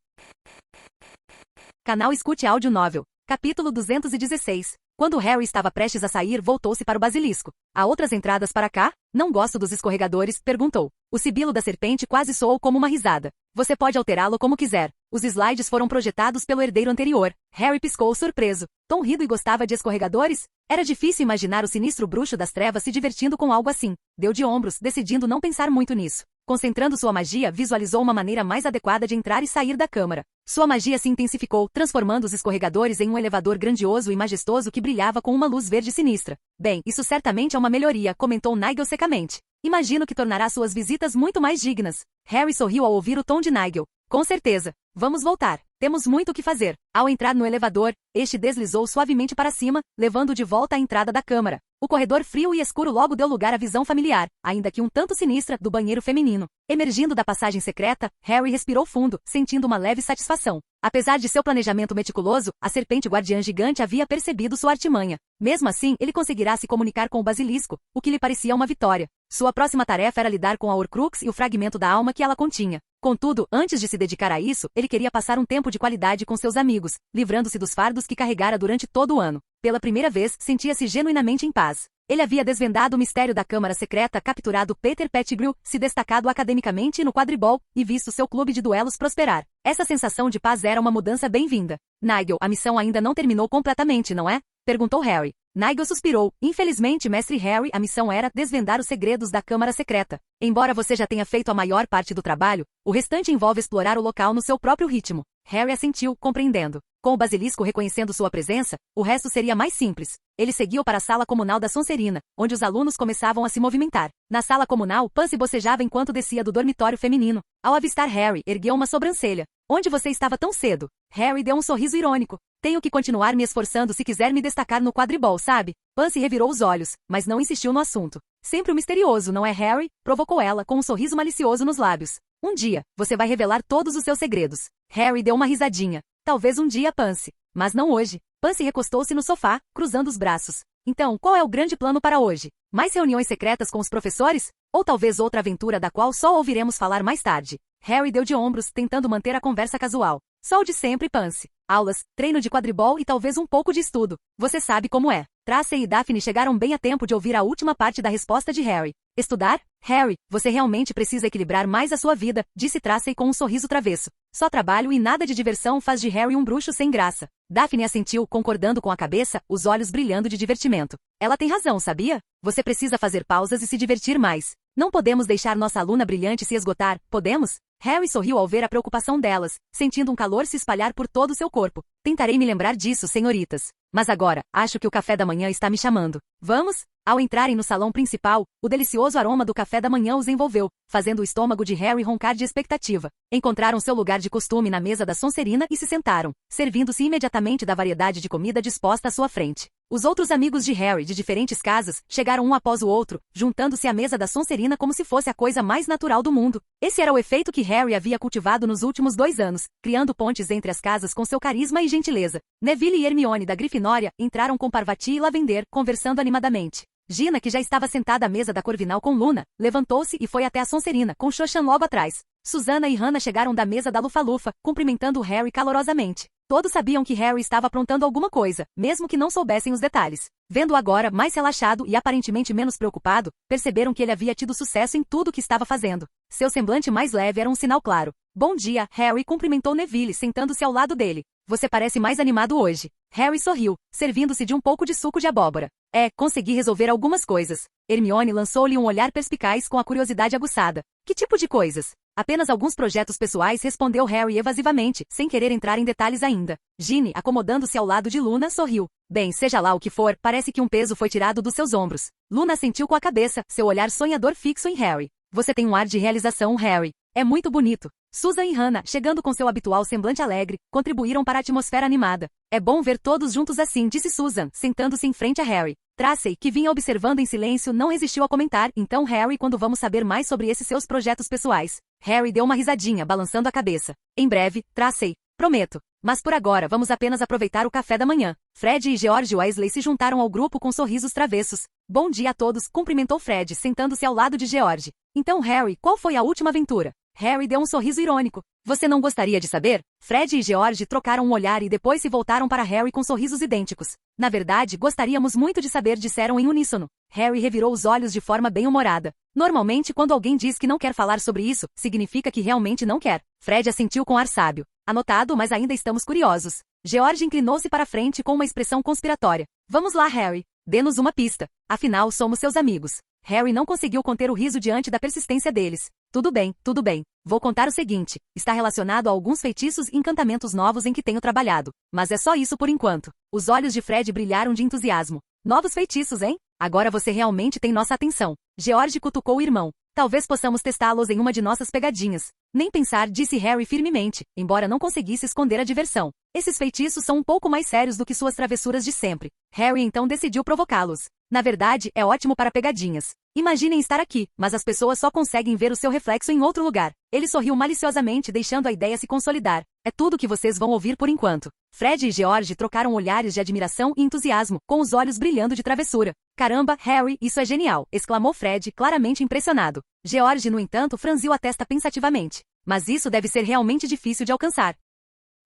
Canal Escute Áudio Novel. Capítulo 216. Quando Harry estava prestes a sair, voltou-se para o basilisco. Há outras entradas para cá? Não gosto dos escorregadores, perguntou. O sibilo da serpente quase soou como uma risada. Você pode alterá-lo como quiser. Os slides foram projetados pelo herdeiro anterior. Harry piscou surpreso. Tom Riddle gostava de escorregadores? Era difícil imaginar o sinistro bruxo das trevas se divertindo com algo assim. Deu de ombros, decidindo não pensar muito nisso. Concentrando sua magia, visualizou uma maneira mais adequada de entrar e sair da câmara. Sua magia se intensificou, transformando os escorregadores em um elevador grandioso e majestoso que brilhava com uma luz verde sinistra. Bem, isso certamente é uma melhoria, comentou Nigel secamente. Imagino que tornará suas visitas muito mais dignas. Harry sorriu ao ouvir o tom de Nigel. Com certeza. Vamos voltar. Temos muito o que fazer. Ao entrar no elevador, este deslizou suavemente para cima, levando-o de volta à entrada da câmara. O corredor frio e escuro logo deu lugar à visão familiar, ainda que um tanto sinistra, do banheiro feminino. Emergindo da passagem secreta, Harry respirou fundo, sentindo uma leve satisfação. Apesar de seu planejamento meticuloso, a serpente guardiã gigante havia percebido sua artimanha. Mesmo assim, ele conseguirá se comunicar com o basilisco, o que lhe parecia uma vitória. Sua próxima tarefa era lidar com a Horcrux e o fragmento da alma que ela continha. Contudo, antes de se dedicar a isso, ele queria passar um tempo de qualidade com seus amigos, livrando-se dos fardos que carregara durante todo o ano. Pela primeira vez, sentia-se genuinamente em paz. Ele havia desvendado o mistério da Câmara Secreta, capturado Peter Pettigrew, se destacado academicamente no quadribol e visto seu clube de duelos prosperar. Essa sensação de paz era uma mudança bem-vinda. Nigel, a missão ainda não terminou completamente, não é? Perguntou Harry. Nigel suspirou. Infelizmente, mestre Harry, a missão era desvendar os segredos da Câmara Secreta. Embora você já tenha feito a maior parte do trabalho, o restante envolve explorar o local no seu próprio ritmo. Harry assentiu, compreendendo. Com o basilisco reconhecendo sua presença, o resto seria mais simples. Ele seguiu para a sala comunal da Sonserina, onde os alunos começavam a se movimentar. Na sala comunal, Pansy bocejava enquanto descia do dormitório feminino. Ao avistar Harry, ergueu uma sobrancelha. Onde você estava tão cedo? Harry deu um sorriso irônico. Tenho que continuar me esforçando se quiser me destacar no quadribol, sabe? Pansy revirou os olhos, mas não insistiu no assunto. Sempre o misterioso, não é, Harry? Provocou ela, com um sorriso malicioso nos lábios. Um dia, você vai revelar todos os seus segredos. Harry deu uma risadinha. Talvez um dia, Pansy. Mas não hoje. Pansy recostou-se no sofá, cruzando os braços. Então, qual é o grande plano para hoje? Mais reuniões secretas com os professores? Ou talvez outra aventura da qual só ouviremos falar mais tarde? Harry deu de ombros, tentando manter a conversa casual. Só o de sempre, Pansy. Aulas, treino de quadribol e talvez um pouco de estudo. Você sabe como é. Tracy e Daphne chegaram bem a tempo de ouvir a última parte da resposta de Harry. Estudar? Harry, você realmente precisa equilibrar mais a sua vida, disse Tracy com um sorriso travesso. Só trabalho e nada de diversão faz de Harry um bruxo sem graça. Daphne assentiu, concordando com a cabeça, os olhos brilhando de divertimento. Ela tem razão, sabia? Você precisa fazer pausas e se divertir mais. Não podemos deixar nossa aluna brilhante se esgotar, podemos? Harry sorriu ao ver a preocupação delas, sentindo um calor se espalhar por todo o seu corpo. Tentarei me lembrar disso, senhoritas. Mas agora, acho que o café da manhã está me chamando. Vamos? Ao entrarem no salão principal, o delicioso aroma do café da manhã os envolveu, fazendo o estômago de Harry roncar de expectativa. Encontraram seu lugar de costume na mesa da Sonserina e se sentaram, servindo-se imediatamente da variedade de comida disposta à sua frente. Os outros amigos de Harry, de diferentes casas, chegaram um após o outro, juntando-se à mesa da Sonserina como se fosse a coisa mais natural do mundo. Esse era o efeito que Harry havia cultivado nos últimos 2 anos, criando pontes entre as casas com seu carisma e gentileza. Neville e Hermione da Grifinória entraram com Parvati e Lavender, conversando animadamente. Gina, que já estava sentada à mesa da Corvinal com Luna, levantou-se e foi até a Sonserina, com Cho-Chan logo atrás. Susana e Hannah chegaram da mesa da Lufa-Lufa, cumprimentando Harry calorosamente. Todos sabiam que Harry estava aprontando alguma coisa, mesmo que não soubessem os detalhes. Vendo-o agora mais relaxado e aparentemente menos preocupado, perceberam que ele havia tido sucesso em tudo o que estava fazendo. Seu semblante mais leve era um sinal claro. Bom dia, Harry cumprimentou Neville, sentando-se ao lado dele. Você parece mais animado hoje. Harry sorriu, servindo-se de um pouco de suco de abóbora. Consegui resolver algumas coisas. Hermione lançou-lhe um olhar perspicaz com a curiosidade aguçada. Que tipo de coisas? Apenas alguns projetos pessoais, respondeu Harry evasivamente, sem querer entrar em detalhes ainda. Ginny, acomodando-se ao lado de Luna, sorriu. Bem, seja lá o que for, parece que um peso foi tirado dos seus ombros. Luna assentiu com a cabeça, seu olhar sonhador fixo em Harry. Você tem um ar de realização, Harry. É muito bonito. Susan e Hannah, chegando com seu habitual semblante alegre, contribuíram para a atmosfera animada. É bom ver todos juntos assim, disse Susan, sentando-se em frente a Harry. Tracy, que vinha observando em silêncio, não resistiu a comentar. Então, Harry, quando vamos saber mais sobre esses seus projetos pessoais? Harry deu uma risadinha, balançando a cabeça. Em breve, Tracy. Prometo. Mas por agora vamos apenas aproveitar o café da manhã. Fred e George Weasley se juntaram ao grupo com sorrisos travessos. Bom dia a todos, cumprimentou Fred, sentando-se ao lado de George. Então, Harry, qual foi a última aventura? Harry deu um sorriso irônico. Você não gostaria de saber? Fred e George trocaram um olhar e depois se voltaram para Harry com sorrisos idênticos. Na verdade, gostaríamos muito de saber, disseram em uníssono. Harry revirou os olhos de forma bem-humorada. Normalmente, quando alguém diz que não quer falar sobre isso, significa que realmente não quer. Fred assentiu com ar sábio. Anotado, mas ainda estamos curiosos. George inclinou-se para frente com uma expressão conspiratória. Vamos lá, Harry. Dê-nos uma pista. Afinal, somos seus amigos. Harry não conseguiu conter o riso diante da persistência deles. Tudo bem, tudo bem. Vou contar o seguinte. Está relacionado a alguns feitiços e encantamentos novos em que tenho trabalhado. Mas é só isso por enquanto. Os olhos de Fred brilharam de entusiasmo. Novos feitiços, hein? Agora você realmente tem nossa atenção. George cutucou o irmão. Talvez possamos testá-los em uma de nossas pegadinhas. Nem pensar, disse Harry firmemente, embora não conseguisse esconder a diversão. Esses feitiços são um pouco mais sérios do que suas travessuras de sempre. Harry então decidiu provocá-los. Na verdade, é ótimo para pegadinhas. Imaginem estar aqui, mas as pessoas só conseguem ver o seu reflexo em outro lugar. Ele sorriu maliciosamente, deixando a ideia se consolidar. É tudo que vocês vão ouvir por enquanto. Fred e George trocaram olhares de admiração e entusiasmo, com os olhos brilhando de travessura. Caramba, Harry, isso é genial! Exclamou Fred, claramente impressionado. George, no entanto, franziu a testa pensativamente. Mas isso deve ser realmente difícil de alcançar.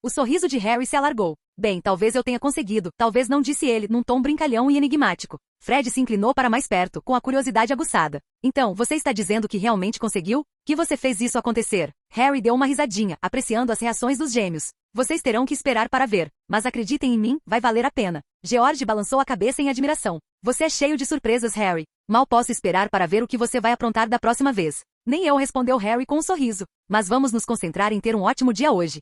O sorriso de Harry se alargou. Bem, talvez eu tenha conseguido, talvez não, disse ele, num tom brincalhão e enigmático. Fred se inclinou para mais perto, com a curiosidade aguçada. Então, você está dizendo que realmente conseguiu? Que você fez isso acontecer? Harry deu uma risadinha, apreciando as reações dos gêmeos. Vocês terão que esperar para ver, mas acreditem em mim, vai valer a pena. George balançou a cabeça em admiração. Você é cheio de surpresas, Harry. Mal posso esperar para ver o que você vai aprontar da próxima vez. Nem eu, respondeu Harry com um sorriso. Mas vamos nos concentrar em ter um ótimo dia hoje.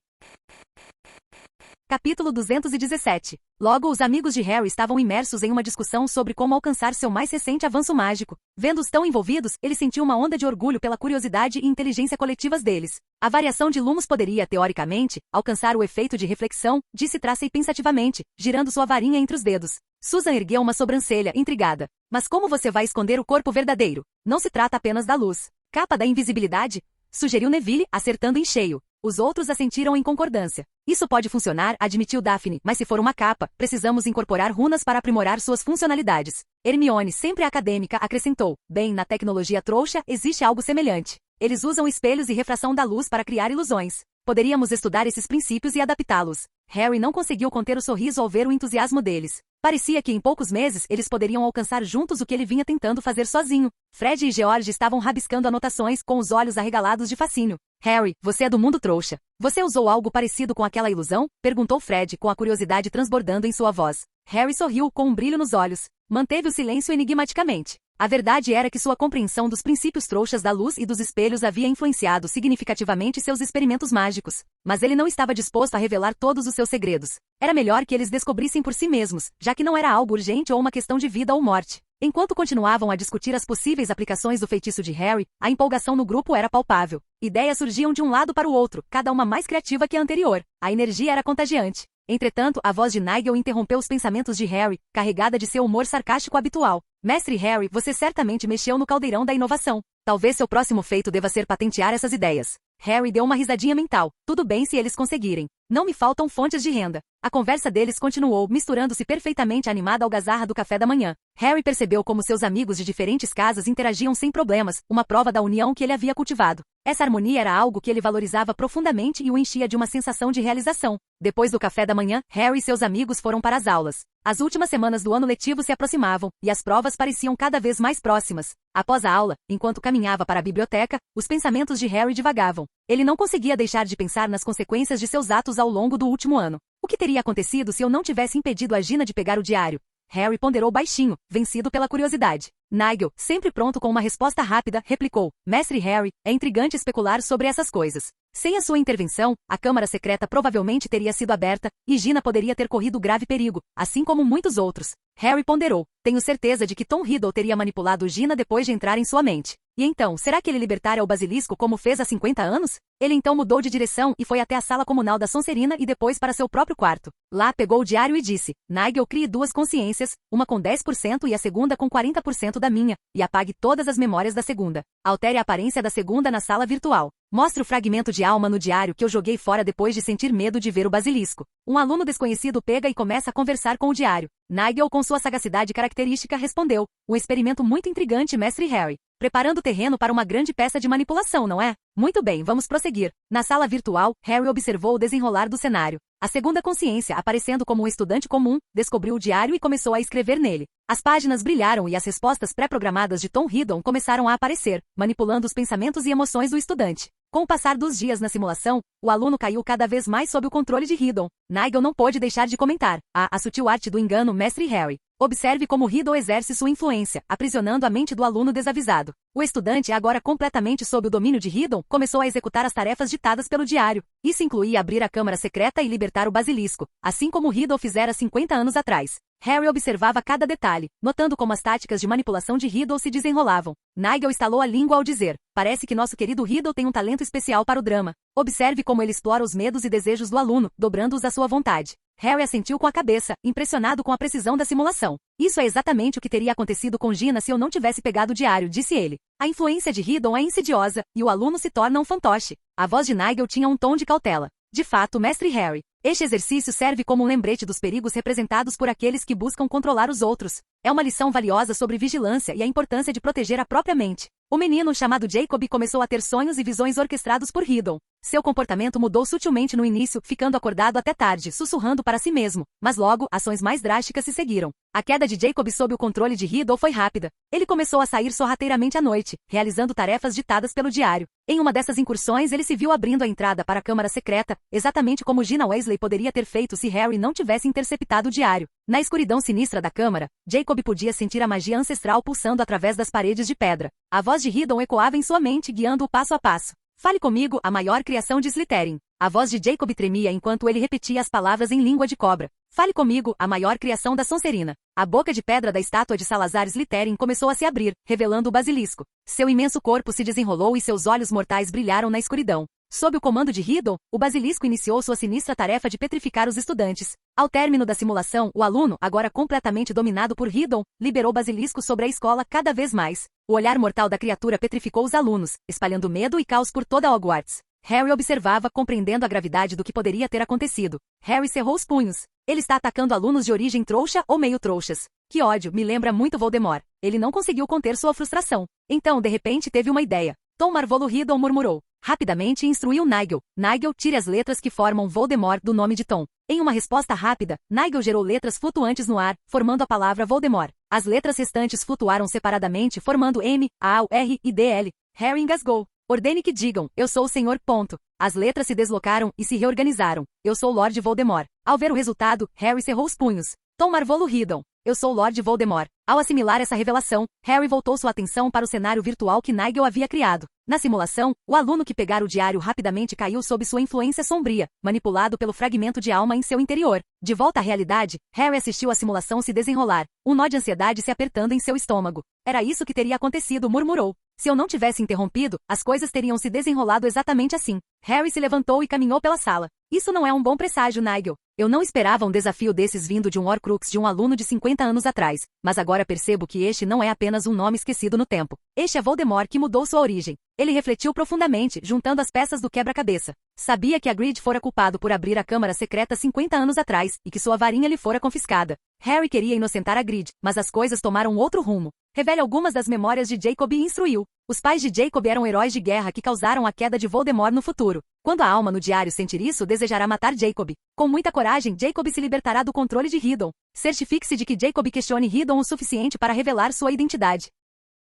Capítulo 217. Logo, os amigos de Harry estavam imersos em uma discussão sobre como alcançar seu mais recente avanço mágico. Vendo-os tão envolvidos, ele sentiu uma onda de orgulho pela curiosidade e inteligência coletivas deles. A variação de lumos poderia, teoricamente, alcançar o efeito de reflexão, disse Tracy pensativamente, girando sua varinha entre os dedos. Susan ergueu uma sobrancelha, intrigada. Mas como você vai esconder o corpo verdadeiro? Não se trata apenas da luz. Capa da invisibilidade? Sugeriu Neville, acertando em cheio. Os outros assentiram em concordância. Isso pode funcionar, admitiu Daphne, mas se for uma capa, precisamos incorporar runas para aprimorar suas funcionalidades. Hermione, sempre acadêmica, acrescentou. Bem, na tecnologia trouxa, existe algo semelhante. Eles usam espelhos e refração da luz para criar ilusões. Poderíamos estudar esses princípios e adaptá-los. Harry não conseguiu conter o sorriso ao ver o entusiasmo deles. Parecia que em poucos meses eles poderiam alcançar juntos o que ele vinha tentando fazer sozinho. Fred e George estavam rabiscando anotações com os olhos arregalados de fascínio. Harry, você é do mundo trouxa. Você usou algo parecido com aquela ilusão? Perguntou Fred, com a curiosidade transbordando em sua voz. Harry sorriu, com um brilho nos olhos. Manteve o silêncio enigmaticamente. A verdade era que sua compreensão dos princípios trouxas da luz e dos espelhos havia influenciado significativamente seus experimentos mágicos. Mas ele não estava disposto a revelar todos os seus segredos. Era melhor que eles descobrissem por si mesmos, já que não era algo urgente ou uma questão de vida ou morte. Enquanto continuavam a discutir as possíveis aplicações do feitiço de Harry, a empolgação no grupo era palpável. Ideias surgiam de um lado para o outro, cada uma mais criativa que a anterior. A energia era contagiante. Entretanto, a voz de Nigel interrompeu os pensamentos de Harry, carregada de seu humor sarcástico habitual. Mestre Harry, você certamente mexeu no caldeirão da inovação. Talvez seu próximo feito deva ser patentear essas ideias. Harry deu uma risadinha mental. Tudo bem se eles conseguirem. Não me faltam fontes de renda. A conversa deles continuou, misturando-se perfeitamente à animada algazarra do café da manhã. Harry percebeu como seus amigos de diferentes casas interagiam sem problemas, uma prova da união que ele havia cultivado. Essa harmonia era algo que ele valorizava profundamente e o enchia de uma sensação de realização. Depois do café da manhã, Harry e seus amigos foram para as aulas. As últimas semanas do ano letivo se aproximavam, e as provas pareciam cada vez mais próximas. Após a aula, enquanto caminhava para a biblioteca, os pensamentos de Harry divagavam. Ele não conseguia deixar de pensar nas consequências de seus atos ao longo do último ano. O que teria acontecido se eu não tivesse impedido a Gina de pegar o diário? Harry ponderou baixinho, vencido pela curiosidade. Nigel, sempre pronto com uma resposta rápida, replicou. Mestre Harry, é intrigante especular sobre essas coisas. Sem a sua intervenção, a câmara secreta provavelmente teria sido aberta, e Gina poderia ter corrido grave perigo, assim como muitos outros. Harry ponderou. Tenho certeza de que Tom Riddle teria manipulado Gina depois de entrar em sua mente. E então, será que ele libertara o basilisco como fez há 50 anos? Ele então mudou de direção e foi até a sala comunal da Sonserina e depois para seu próprio quarto. Lá pegou o diário e disse, Nigel, crie duas consciências, uma com 10% e a segunda com 40% da minha, e apague todas as memórias da segunda. Altere a aparência da segunda na sala virtual. Mostre o fragmento de alma no diário que eu joguei fora depois de sentir medo de ver o basilisco. Um aluno desconhecido pega e começa a conversar com o diário. Nigel, com sua sagacidade característica, respondeu. Um experimento muito intrigante, mestre Harry. Preparando o terreno para uma grande peça de manipulação, não é? Muito bem, vamos prosseguir. Na sala virtual, Harry observou o desenrolar do cenário. A segunda consciência, aparecendo como um estudante comum, descobriu o diário e começou a escrever nele. As páginas brilharam e as respostas pré-programadas de Tom Riddle começaram a aparecer, manipulando os pensamentos e emoções do estudante. Com o passar dos dias na simulação, o aluno caiu cada vez mais sob o controle de Riddle. Nigel não pôde deixar de comentar. A sutil arte do engano, mestre Harry. Observe como Riddle exerce sua influência, aprisionando a mente do aluno desavisado. O estudante, agora completamente sob o domínio de Riddle, começou a executar as tarefas ditadas pelo diário. Isso incluía abrir a câmara secreta e libertar o basilisco, assim como Riddle fizera 50 anos atrás. Harry observava cada detalhe, notando como as táticas de manipulação de Riddle se desenrolavam. Nigel estalou a língua ao dizer: parece que nosso querido Riddle tem um talento especial para o drama. Observe como ele explora os medos e desejos do aluno, dobrando-os à sua vontade. Harry assentiu com a cabeça, impressionado com a precisão da simulação. Isso é exatamente o que teria acontecido com Gina se eu não tivesse pegado o diário, disse ele. A influência de Riddle é insidiosa, e o aluno se torna um fantoche. A voz de Nigel tinha um tom de cautela. De fato, mestre Harry, este exercício serve como um lembrete dos perigos representados por aqueles que buscam controlar os outros. É uma lição valiosa sobre vigilância e a importância de proteger a própria mente. O menino chamado Jacob começou a ter sonhos e visões orquestrados por Riddle. Seu comportamento mudou sutilmente no início, ficando acordado até tarde, sussurrando para si mesmo, mas logo, ações mais drásticas se seguiram. A queda de Jacob sob o controle de Riddle foi rápida. Ele começou a sair sorrateiramente à noite, realizando tarefas ditadas pelo diário. Em uma dessas incursões, ele se viu abrindo a entrada para a câmara secreta, exatamente como Gina Weasley poderia ter feito se Harry não tivesse interceptado o diário. Na escuridão sinistra da câmara, Jacob podia sentir a magia ancestral pulsando através das paredes de pedra. A voz de Riddle ecoava em sua mente, guiando-o passo a passo. Fale comigo, a maior criação de Slytherin. A voz de Jacob tremia enquanto ele repetia as palavras em língua de cobra. Fale comigo, a maior criação da Sonserina. A boca de pedra da estátua de Salazar Slytherin começou a se abrir, revelando o basilisco. Seu imenso corpo se desenrolou e seus olhos mortais brilharam na escuridão. Sob o comando de Riddle, o basilisco iniciou sua sinistra tarefa de petrificar os estudantes. Ao término da simulação, o aluno, agora completamente dominado por Riddle, liberou o basilisco sobre a escola cada vez mais. O olhar mortal da criatura petrificou os alunos, espalhando medo e caos por toda Hogwarts. Harry observava, compreendendo a gravidade do que poderia ter acontecido. Harry cerrou os punhos. Ele está atacando alunos de origem trouxa ou meio trouxas. Que ódio, me lembra muito Voldemort. Ele não conseguiu conter sua frustração. Então, de repente, teve uma ideia. Tom Marvolo Riddle murmurou. Rapidamente instruiu Nigel. Nigel, tire as letras que formam Voldemort do nome de Tom. Em uma resposta rápida, Nigel gerou letras flutuantes no ar, formando a palavra Voldemort. As letras restantes flutuaram separadamente, formando M, A, R e D, L. Harry engasgou. Ordene que digam, eu sou o Senhor. Ponto. As letras se deslocaram e se reorganizaram. Eu sou Lord Voldemort. Ao ver o resultado, Harry cerrou os punhos. Tom Marvolo Riddle. Eu sou Lord Voldemort. Ao assimilar essa revelação, Harry voltou sua atenção para o cenário virtual que Nigel havia criado. Na simulação, o aluno que pegara o diário rapidamente caiu sob sua influência sombria, manipulado pelo fragmento de alma em seu interior. De volta à realidade, Harry assistiu a simulação se desenrolar, um nó de ansiedade se apertando em seu estômago. Era isso que teria acontecido, murmurou. Se eu não tivesse interrompido, as coisas teriam se desenrolado exatamente assim. Harry se levantou e caminhou pela sala. Isso não é um bom presságio, Nigel. Eu não esperava um desafio desses vindo de um Horcrux de um aluno de 50 anos atrás, mas agora percebo que este não é apenas um nome esquecido no tempo. Este é Voldemort que mudou sua origem. Ele refletiu profundamente, juntando as peças do quebra-cabeça. Sabia que Hagrid fora culpado por abrir a câmara secreta 50 anos atrás, e que sua varinha lhe fora confiscada. Harry queria inocentar Hagrid, mas as coisas tomaram outro rumo. Revele algumas das memórias de Jacob e instruiu. Os pais de Jacob eram heróis de guerra que causaram a queda de Voldemort no futuro. Quando a alma no diário sentir isso, desejará matar Jacob. Com muita coragem, Jacob se libertará do controle de Riddle. Certifique-se de que Jacob questione Riddle o suficiente para revelar sua identidade.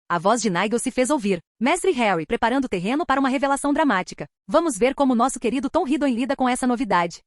A voz de Nigel se fez ouvir. Mestre Harry, preparando o terreno para uma revelação dramática. Vamos ver como nosso querido Tom Riddle lida com essa novidade.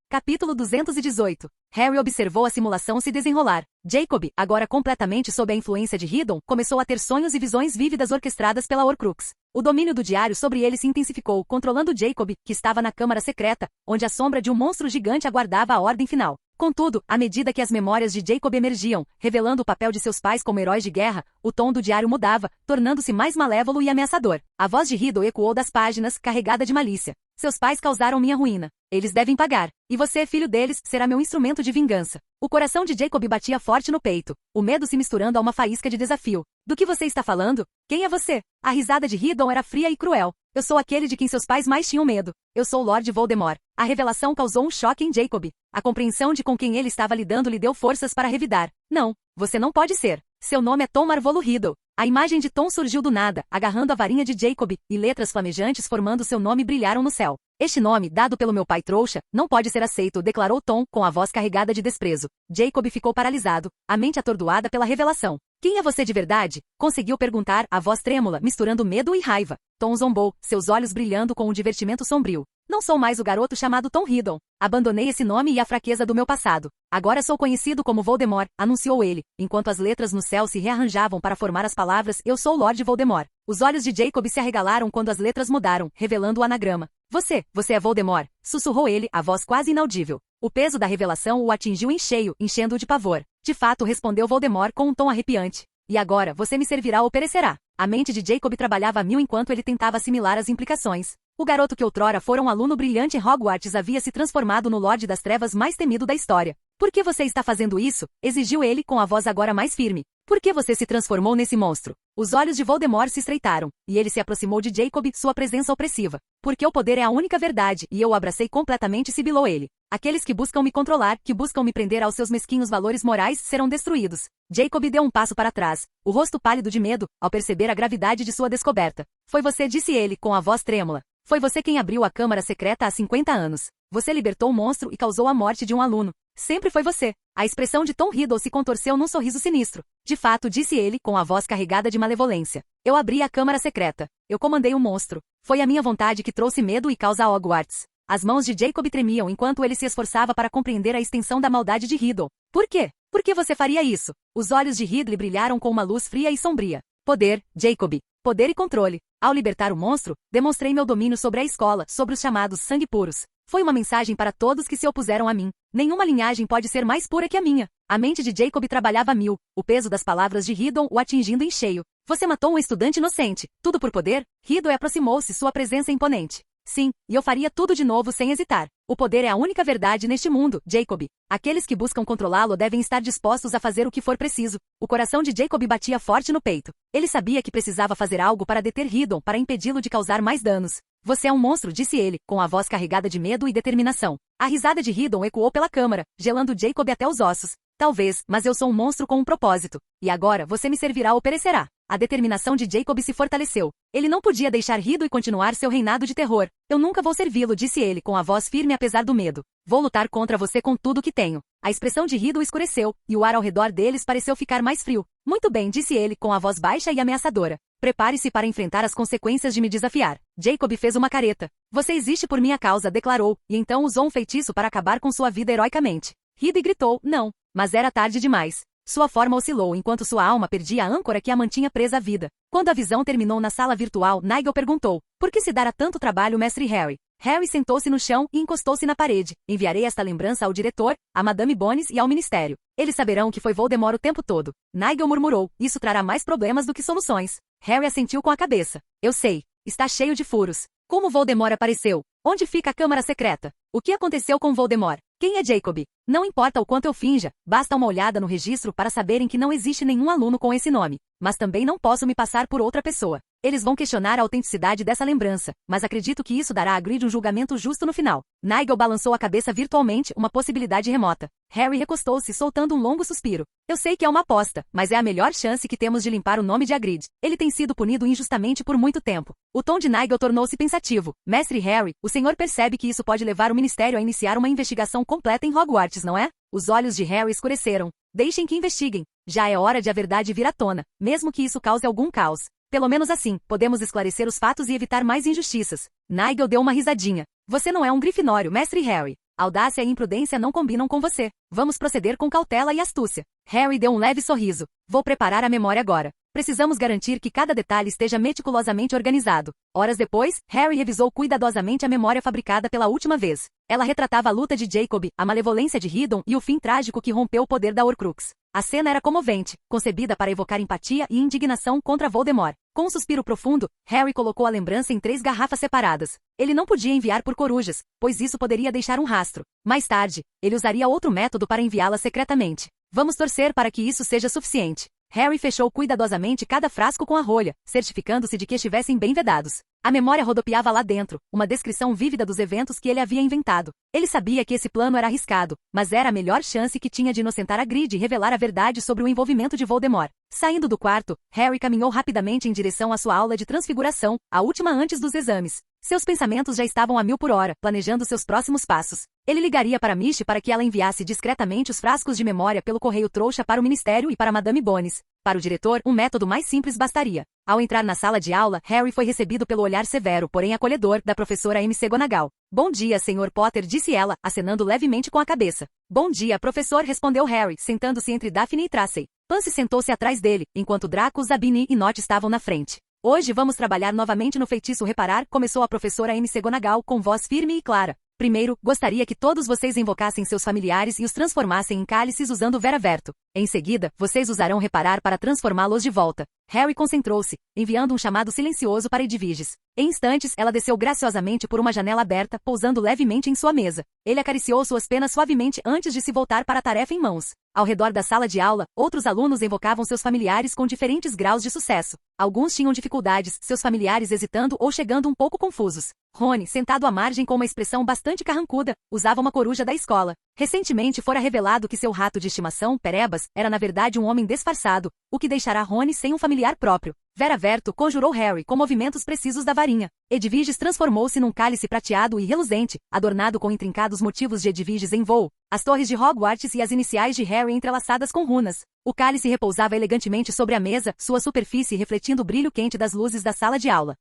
Capítulo 218. Harry observou a simulação se desenrolar. Jacob, agora completamente sob a influência de Riddle, começou a ter sonhos e visões vívidas orquestradas pela Horcrux. O domínio do diário sobre ele se intensificou, controlando Jacob, que estava na câmara secreta, onde a sombra de um monstro gigante aguardava a ordem final. Contudo, à medida que as memórias de Jacob emergiam, revelando o papel de seus pais como heróis de guerra, o tom do diário mudava, tornando-se mais malévolo e ameaçador. A voz de Riddle ecoou das páginas, carregada de malícia. Seus pais causaram minha ruína. Eles devem pagar. E você, filho deles, será meu instrumento de vingança. O coração de Jacob batia forte no peito, o medo se misturando a uma faísca de desafio. Do que você está falando? Quem é você? A risada de Riddle era fria e cruel. Eu sou aquele de quem seus pais mais tinham medo. Eu sou o Lord Voldemort. A revelação causou um choque em Jacob. A compreensão de com quem ele estava lidando lhe deu forças para revidar. Não, você não pode ser. Seu nome é Tom Marvolo Riddle. A imagem de Tom surgiu do nada, agarrando a varinha de Jacob, e letras flamejantes formando seu nome brilharam no céu. Este nome, dado pelo meu pai trouxa, não pode ser aceito, declarou Tom, com a voz carregada de desprezo. Jacob ficou paralisado, a mente atordoada pela revelação. Quem é você de verdade? Conseguiu perguntar, a voz trêmula, misturando medo e raiva. Tom zombou, seus olhos brilhando com um divertimento sombrio. Não sou mais o garoto chamado Tom Riddle. Abandonei esse nome e a fraqueza do meu passado. Agora sou conhecido como Voldemort, anunciou ele, enquanto as letras no céu se rearranjavam para formar as palavras Eu sou Lord Voldemort. Os olhos de Jacob se arregalaram quando as letras mudaram, revelando o anagrama. Você é Voldemort, sussurrou ele, a voz quase inaudível. O peso da revelação o atingiu em cheio, enchendo-o de pavor. De fato, respondeu Voldemort com um tom arrepiante. E agora, você me servirá ou perecerá. A mente de Jacob trabalhava a mil enquanto ele tentava assimilar as implicações. O garoto que outrora fora um aluno brilhante em Hogwarts havia se transformado no Lorde das Trevas mais temido da história. Por que você está fazendo isso? Exigiu ele com a voz agora mais firme. Por que você se transformou nesse monstro? Os olhos de Voldemort se estreitaram, e ele se aproximou de Jacob, sua presença opressiva. Porque o poder é a única verdade, e eu o abracei completamente, sibilou ele. Aqueles que buscam me controlar, que buscam me prender aos seus mesquinhos valores morais, serão destruídos. Jacob deu um passo para trás, o rosto pálido de medo, ao perceber a gravidade de sua descoberta. Foi você, disse ele, com a voz trêmula. Foi você quem abriu a Câmara Secreta há 50 anos. Você libertou o monstro e causou a morte de um aluno. Sempre foi você. A expressão de Tom Riddle se contorceu num sorriso sinistro. De fato, disse ele, com a voz carregada de malevolência. Eu abri a Câmara Secreta. Eu comandei o monstro. Foi a minha vontade que trouxe medo e causa a Hogwarts. As mãos de Jacob tremiam enquanto ele se esforçava para compreender a extensão da maldade de Riddle. Por quê? Por que você faria isso? Os olhos de Ridley brilharam com uma luz fria e sombria. Poder, Jacob. Poder e controle. Ao libertar o monstro, demonstrei meu domínio sobre a escola, sobre os chamados sangue puros. Foi uma mensagem para todos que se opuseram a mim. Nenhuma linhagem pode ser mais pura que a minha. A mente de Jacob trabalhava a mil, o peso das palavras de Riddle o atingindo em cheio. Você matou um estudante inocente. Tudo por poder? Riddle aproximou-se, sua presença imponente. Sim, e eu faria tudo de novo sem hesitar. O poder é a única verdade neste mundo, Jacob. Aqueles que buscam controlá-lo devem estar dispostos a fazer o que for preciso. O coração de Jacob batia forte no peito. Ele sabia que precisava fazer algo para deter Riddle, para impedi-lo de causar mais danos. Você é um monstro, disse ele, com a voz carregada de medo e determinação. A risada de Riddle ecoou pela câmara, gelando Jacob até os ossos. Talvez, mas eu sou um monstro com um propósito. E agora, você me servirá ou perecerá. A determinação de Jacob se fortaleceu. Ele não podia deixar Riddle e continuar seu reinado de terror. Eu nunca vou servi-lo, disse ele, com a voz firme apesar do medo. Vou lutar contra você com tudo que tenho. A expressão de Riddle escureceu, e o ar ao redor deles pareceu ficar mais frio. Muito bem, disse ele, com a voz baixa e ameaçadora. Prepare-se para enfrentar as consequências de me desafiar. Jacob fez uma careta. Você existe por minha causa, declarou, e então usou um feitiço para acabar com sua vida heroicamente. Riddle gritou, não. Mas era tarde demais. Sua forma oscilou enquanto sua alma perdia a âncora que a mantinha presa à vida. Quando a visão terminou na sala virtual, Nigel perguntou, por que se dará tanto trabalho, mestre Harry? Harry sentou-se no chão e encostou-se na parede. Enviarei esta lembrança ao diretor, a Madame Bones e ao ministério. Eles saberão que foi Voldemort o tempo todo. Nigel murmurou, isso trará mais problemas do que soluções. Harry assentiu com a cabeça. Eu sei. Está cheio de furos. Como Voldemort apareceu? Onde fica a Câmara Secreta? O que aconteceu com Voldemort? Quem é Jacob? Não importa o quanto eu finja, basta uma olhada no registro para saberem que não existe nenhum aluno com esse nome. Mas também não posso me passar por outra pessoa. Eles vão questionar a autenticidade dessa lembrança, mas acredito que isso dará a Grid um julgamento justo no final. Nigel balançou a cabeça virtualmente, uma possibilidade remota. Harry recostou-se, soltando um longo suspiro. Eu sei que é uma aposta, mas é a melhor chance que temos de limpar o nome de Hagrid. Ele tem sido punido injustamente por muito tempo. O tom de Nigel tornou-se pensativo. Mestre Harry, o senhor percebe que isso pode levar o ministério a iniciar uma investigação completa em Hogwarts, não é? Os olhos de Harry escureceram. Deixem que investiguem. Já é hora de a verdade vir à tona, mesmo que isso cause algum caos. Pelo menos assim, podemos esclarecer os fatos e evitar mais injustiças. Nigel deu uma risadinha. Você não é um grifinório, mestre Harry. Audácia e imprudência não combinam com você. Vamos proceder com cautela e astúcia. Harry deu um leve sorriso. Vou preparar a memória agora. Precisamos garantir que cada detalhe esteja meticulosamente organizado. Horas depois, Harry revisou cuidadosamente a memória fabricada pela última vez. Ela retratava a luta de Jacob, a malevolência de Riddle e o fim trágico que rompeu o poder da Horcrux. A cena era comovente, concebida para evocar empatia e indignação contra Voldemort. Com um suspiro profundo, Harry colocou a lembrança em 3 garrafas separadas. Ele não podia enviar por corujas, pois isso poderia deixar um rastro. Mais tarde, ele usaria outro método para enviá-la secretamente. Vamos torcer para que isso seja suficiente. Harry fechou cuidadosamente cada frasco com a rolha, certificando-se de que estivessem bem vedados. A memória rodopiava lá dentro, uma descrição vívida dos eventos que ele havia inventado. Ele sabia que esse plano era arriscado, mas era a melhor chance que tinha de inocentar Hagrid e revelar a verdade sobre o envolvimento de Voldemort. Saindo do quarto, Harry caminhou rapidamente em direção à sua aula de transfiguração, a última antes dos exames. Seus pensamentos já estavam a 1000 por hora, planejando seus próximos passos. Ele ligaria para Mish para que ela enviasse discretamente os frascos de memória pelo correio trouxa para o ministério e para Madame Bones. Para o diretor, um método mais simples bastaria. Ao entrar na sala de aula, Harry foi recebido pelo olhar severo, porém acolhedor, da professora McGonagall. Bom dia, Sr. Potter, disse ela, acenando levemente com a cabeça. Bom dia, professor, respondeu Harry, sentando-se entre Daphne e Tracy. Pansy sentou-se atrás dele, enquanto Draco, Zabini e Nott estavam na frente. Hoje vamos trabalhar novamente no feitiço reparar, começou a professora McGonagall com voz firme e clara. Primeiro, gostaria que todos vocês invocassem seus familiares e os transformassem em cálices usando Veraverto. Em seguida, vocês usarão Reparar para transformá-los de volta. Harry concentrou-se, enviando um chamado silencioso para Edviges. Em instantes, ela desceu graciosamente por uma janela aberta, pousando levemente em sua mesa. Ele acariciou suas penas suavemente antes de se voltar para a tarefa em mãos. Ao redor da sala de aula, outros alunos invocavam seus familiares com diferentes graus de sucesso. Alguns tinham dificuldades, seus familiares hesitando ou chegando um pouco confusos. Rony, sentado à margem com uma expressão bastante carrancuda, usava uma coruja da escola. Recentemente fora revelado que seu rato de estimação, Perebas, era na verdade um homem disfarçado, o que deixará Rony sem um familiar próprio. Veraverto conjurou Harry com movimentos precisos da varinha. Edviges transformou-se num cálice prateado e reluzente, adornado com intrincados motivos de Edviges em voo, as torres de Hogwarts e as iniciais de Harry entrelaçadas com runas. O cálice repousava elegantemente sobre a mesa, sua superfície refletindo o brilho quente das luzes da sala de aula.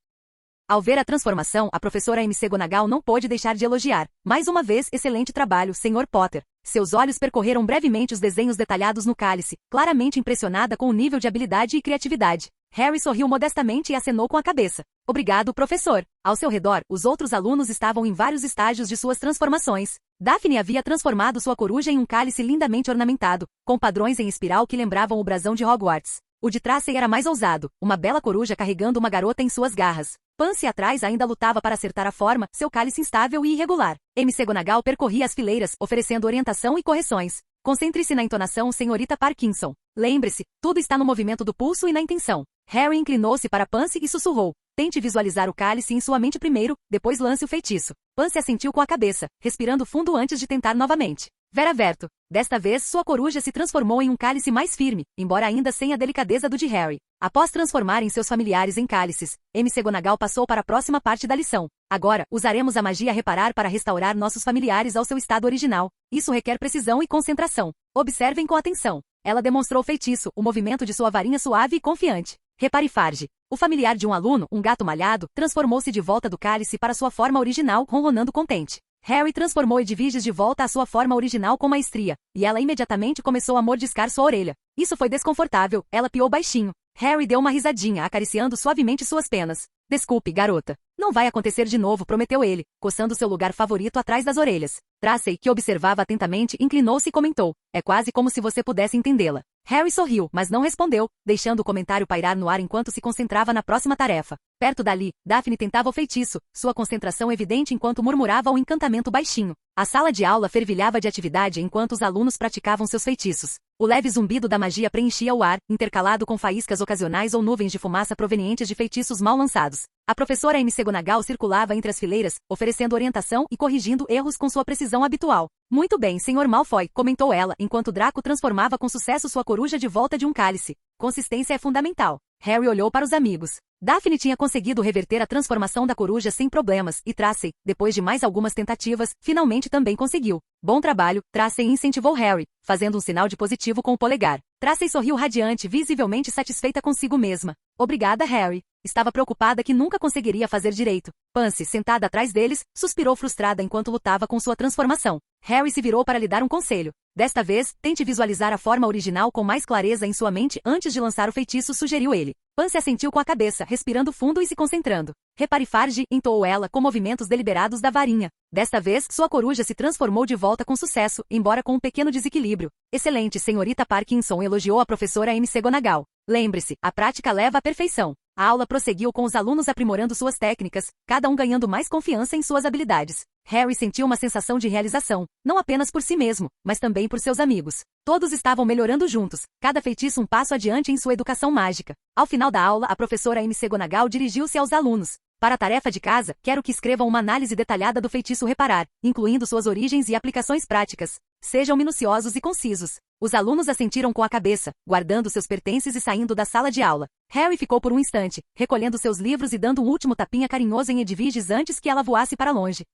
Ao ver a transformação, a professora McGonagall não pôde deixar de elogiar. Mais uma vez, excelente trabalho, Sr. Potter. Seus olhos percorreram brevemente os desenhos detalhados no cálice, claramente impressionada com o nível de habilidade e criatividade. Harry sorriu modestamente e acenou com a cabeça. Obrigado, professor. Ao seu redor, os outros alunos estavam em vários estágios de suas transformações. Daphne havia transformado sua coruja em um cálice lindamente ornamentado, com padrões em espiral que lembravam o brasão de Hogwarts. O de Tracey era mais ousado, uma bela coruja carregando uma garota em suas garras. Pansy atrás ainda lutava para acertar a forma, seu cálice instável e irregular. McGonagall percorria as fileiras, oferecendo orientação e correções. Concentre-se na entonação, senhorita Parkinson. Lembre-se, tudo está no movimento do pulso e na intenção. Harry inclinou-se para Pansy e sussurrou. Tente visualizar o cálice em sua mente primeiro, depois lance o feitiço. Pansy assentiu com a cabeça, respirando fundo antes de tentar novamente. Veraverto. Desta vez, sua coruja se transformou em um cálice mais firme, embora ainda sem a delicadeza do de Harry. Após transformarem seus familiares em cálices, McGonagall passou para a próxima parte da lição. Agora, usaremos a magia Reparar para restaurar nossos familiares ao seu estado original. Isso requer precisão e concentração. Observem com atenção. Ela demonstrou o feitiço, o movimento de sua varinha suave e confiante. Repare Farge. O familiar de um aluno, um gato malhado, transformou-se de volta do cálice para sua forma original, ronronando contente. Harry transformou Edviges de volta à sua forma original com maestria, e ela imediatamente começou a mordiscar sua orelha. Isso foi desconfortável, ela piou baixinho. Harry deu uma risadinha, acariciando suavemente suas penas. Desculpe, garota. Não vai acontecer de novo, prometeu ele, coçando seu lugar favorito atrás das orelhas. Tracey, que observava atentamente, inclinou-se e comentou. É quase como se você pudesse entendê-la. Harry sorriu, mas não respondeu, deixando o comentário pairar no ar enquanto se concentrava na próxima tarefa. Perto dali, Daphne tentava o feitiço, sua concentração evidente enquanto murmurava o encantamento baixinho. A sala de aula fervilhava de atividade enquanto os alunos praticavam seus feitiços. O leve zumbido da magia preenchia o ar, intercalado com faíscas ocasionais ou nuvens de fumaça provenientes de feitiços mal lançados. A professora McGonagall circulava entre as fileiras, oferecendo orientação e corrigindo erros com sua precisão habitual. Muito bem, Sr. Malfoy, comentou ela, enquanto Draco transformava com sucesso sua coruja de volta de um cálice. Consistência é fundamental. Harry olhou para os amigos. Daphne tinha conseguido reverter a transformação da coruja sem problemas, e Tracey, depois de mais algumas tentativas, finalmente também conseguiu. Bom trabalho, Tracey incentivou Harry, fazendo um sinal de positivo com o polegar. Tracey sorriu radiante, visivelmente satisfeita consigo mesma. Obrigada, Harry. Estava preocupada que nunca conseguiria fazer direito. Pansy, sentada atrás deles, suspirou frustrada enquanto lutava com sua transformação. Harry se virou para lhe dar um conselho. Desta vez, tente visualizar a forma original com mais clareza em sua mente antes de lançar o feitiço, sugeriu ele. Pansy assentiu com a cabeça, respirando fundo e se concentrando. Repare Farge, entoou ela com movimentos deliberados da varinha. Desta vez, sua coruja se transformou de volta com sucesso, embora com um pequeno desequilíbrio. Excelente, senhorita Parkinson, elogiou a professora McGonagall. Lembre-se, a prática leva à perfeição. A aula prosseguiu com os alunos aprimorando suas técnicas, cada um ganhando mais confiança em suas habilidades. Harry sentiu uma sensação de realização, não apenas por si mesmo, mas também por seus amigos. Todos estavam melhorando juntos, cada feitiço um passo adiante em sua educação mágica. Ao final da aula, a professora McGonagall dirigiu-se aos alunos. Para a tarefa de casa, quero que escrevam uma análise detalhada do feitiço Reparar, incluindo suas origens e aplicações práticas. Sejam minuciosos e concisos. Os alunos assentiram com a cabeça, guardando seus pertences e saindo da sala de aula. Harry ficou por um instante, recolhendo seus livros e dando um último tapinha carinhoso em Edviges antes que ela voasse para longe.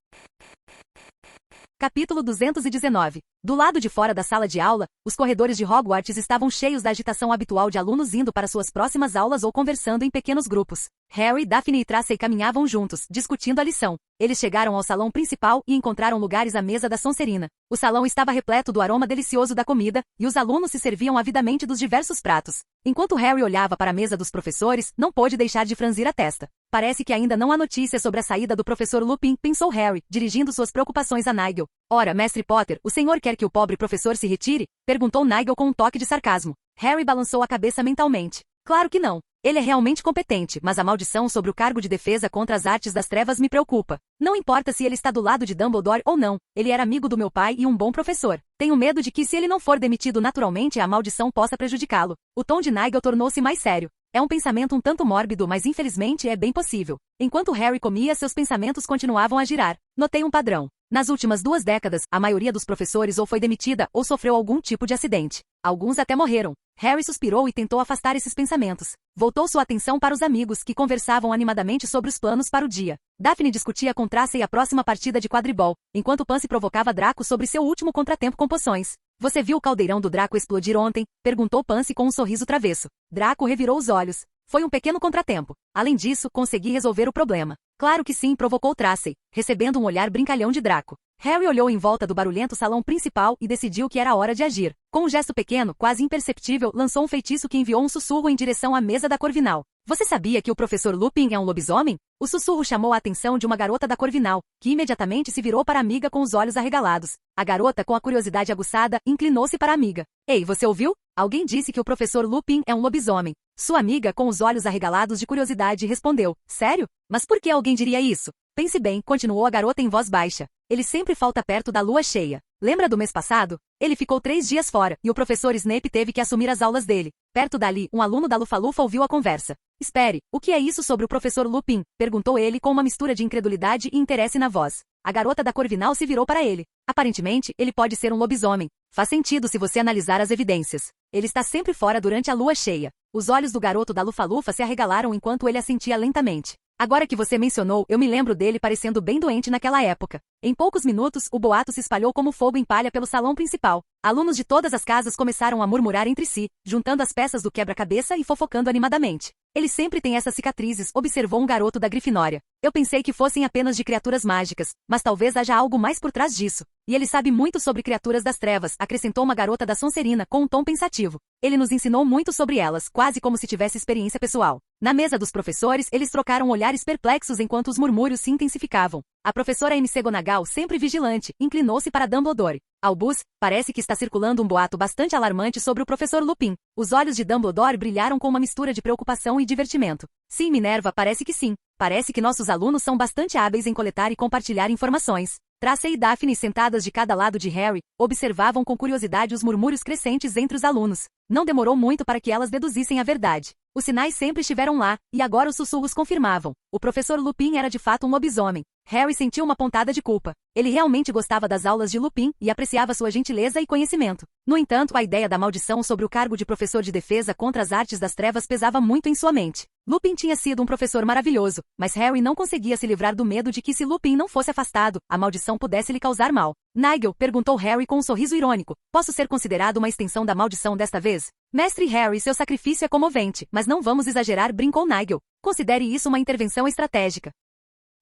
Capítulo 219. Do lado de fora da sala de aula, os corredores de Hogwarts estavam cheios da agitação habitual de alunos indo para suas próximas aulas ou conversando em pequenos grupos. Harry, Daphne e Tracey caminhavam juntos, discutindo a lição. Eles chegaram ao salão principal e encontraram lugares à mesa da Sonserina. O salão estava repleto do aroma delicioso da comida, e os alunos se serviam avidamente dos diversos pratos. Enquanto Harry olhava para a mesa dos professores, não pôde deixar de franzir a testa. Parece que ainda não há notícias sobre a saída do professor Lupin, pensou Harry, dirigindo suas preocupações a Nigel. Ora, mestre Potter, o senhor quer que o pobre professor se retire? Perguntou Nigel com um toque de sarcasmo. Harry balançou a cabeça mentalmente. Claro que não. Ele é realmente competente, mas a maldição sobre o cargo de defesa contra as artes das trevas me preocupa. Não importa se ele está do lado de Dumbledore ou não, ele era amigo do meu pai e um bom professor. Tenho medo de que se ele não for demitido naturalmente a maldição possa prejudicá-lo. O tom de Nigel tornou-se mais sério. É um pensamento um tanto mórbido, mas infelizmente é bem possível. Enquanto Harry comia, seus pensamentos continuavam a girar. Notei um padrão. Nas últimas 2 décadas, a maioria dos professores ou foi demitida ou sofreu algum tipo de acidente. Alguns até morreram. Harry suspirou e tentou afastar esses pensamentos. Voltou sua atenção para os amigos, que conversavam animadamente sobre os planos para o dia. Daphne discutia com Tracey a próxima partida de quadribol, enquanto Pansy provocava Draco sobre seu último contratempo com poções. Você viu o caldeirão do Draco explodir ontem? Perguntou Pansy com um sorriso travesso. Draco revirou os olhos. Foi um pequeno contratempo. Além disso, consegui resolver o problema. Claro que sim, provocou Tracey, recebendo um olhar brincalhão de Draco. Harry olhou em volta do barulhento salão principal e decidiu que era hora de agir. Com um gesto pequeno, quase imperceptível, lançou um feitiço que enviou um sussurro em direção à mesa da Corvinal. Você sabia que o professor Lupin é um lobisomem? O sussurro chamou a atenção de uma garota da Corvinal, que imediatamente se virou para a amiga com os olhos arregalados. A garota, com a curiosidade aguçada, inclinou-se para a amiga. Ei, você ouviu? Alguém disse que o professor Lupin é um lobisomem. Sua amiga, com os olhos arregalados de curiosidade, respondeu. Sério? Mas por que alguém diria isso? Pense bem, continuou a garota em voz baixa. Ele sempre falta perto da lua cheia. Lembra do mês passado? Ele ficou 3 dias fora, e o professor Snape teve que assumir as aulas dele. Perto dali, um aluno da Lufa-Lufa ouviu a conversa. Espere, o que é isso sobre o professor Lupin? Perguntou ele com uma mistura de incredulidade e interesse na voz. A garota da Corvinal se virou para ele. Aparentemente, ele pode ser um lobisomem. Faz sentido se você analisar as evidências. Ele está sempre fora durante a lua cheia. Os olhos do garoto da Lufa-Lufa se arregalaram enquanto ele assentia lentamente. Agora que você mencionou, eu me lembro dele parecendo bem doente naquela época. Em poucos minutos, o boato se espalhou como fogo em palha pelo salão principal. Alunos de todas as casas começaram a murmurar entre si, juntando as peças do quebra-cabeça e fofocando animadamente. Ele sempre tem essas cicatrizes, observou um garoto da Grifinória. Eu pensei que fossem apenas de criaturas mágicas, mas talvez haja algo mais por trás disso. E ele sabe muito sobre criaturas das trevas, acrescentou uma garota da Sonserina com um tom pensativo. Ele nos ensinou muito sobre elas, quase como se tivesse experiência pessoal. Na mesa dos professores, eles trocaram olhares perplexos enquanto os murmúrios se intensificavam. A professora McGonagall, sempre vigilante, inclinou-se para Dumbledore. Albus, parece que está circulando um boato bastante alarmante sobre o professor Lupin. Os olhos de Dumbledore brilharam com uma mistura de preocupação e divertimento. Sim, Minerva, parece que sim. Parece que nossos alunos são bastante hábeis em coletar e compartilhar informações. Tracey e Daphne, sentadas de cada lado de Harry, observavam com curiosidade os murmúrios crescentes entre os alunos. Não demorou muito para que elas deduzissem a verdade. Os sinais sempre estiveram lá, e agora os sussurros confirmavam. O professor Lupin era de fato um lobisomem. Harry sentiu uma pontada de culpa. Ele realmente gostava das aulas de Lupin e apreciava sua gentileza e conhecimento. No entanto, a ideia da maldição sobre o cargo de professor de defesa contra as artes das trevas pesava muito em sua mente. Lupin tinha sido um professor maravilhoso, mas Harry não conseguia se livrar do medo de que se Lupin não fosse afastado, a maldição pudesse lhe causar mal. Nigel, perguntou Harry com um sorriso irônico, posso ser considerado uma extensão da maldição desta vez? Mestre Harry, seu sacrifício é comovente, mas não vamos exagerar, brincou Nigel. Considere isso uma intervenção estratégica.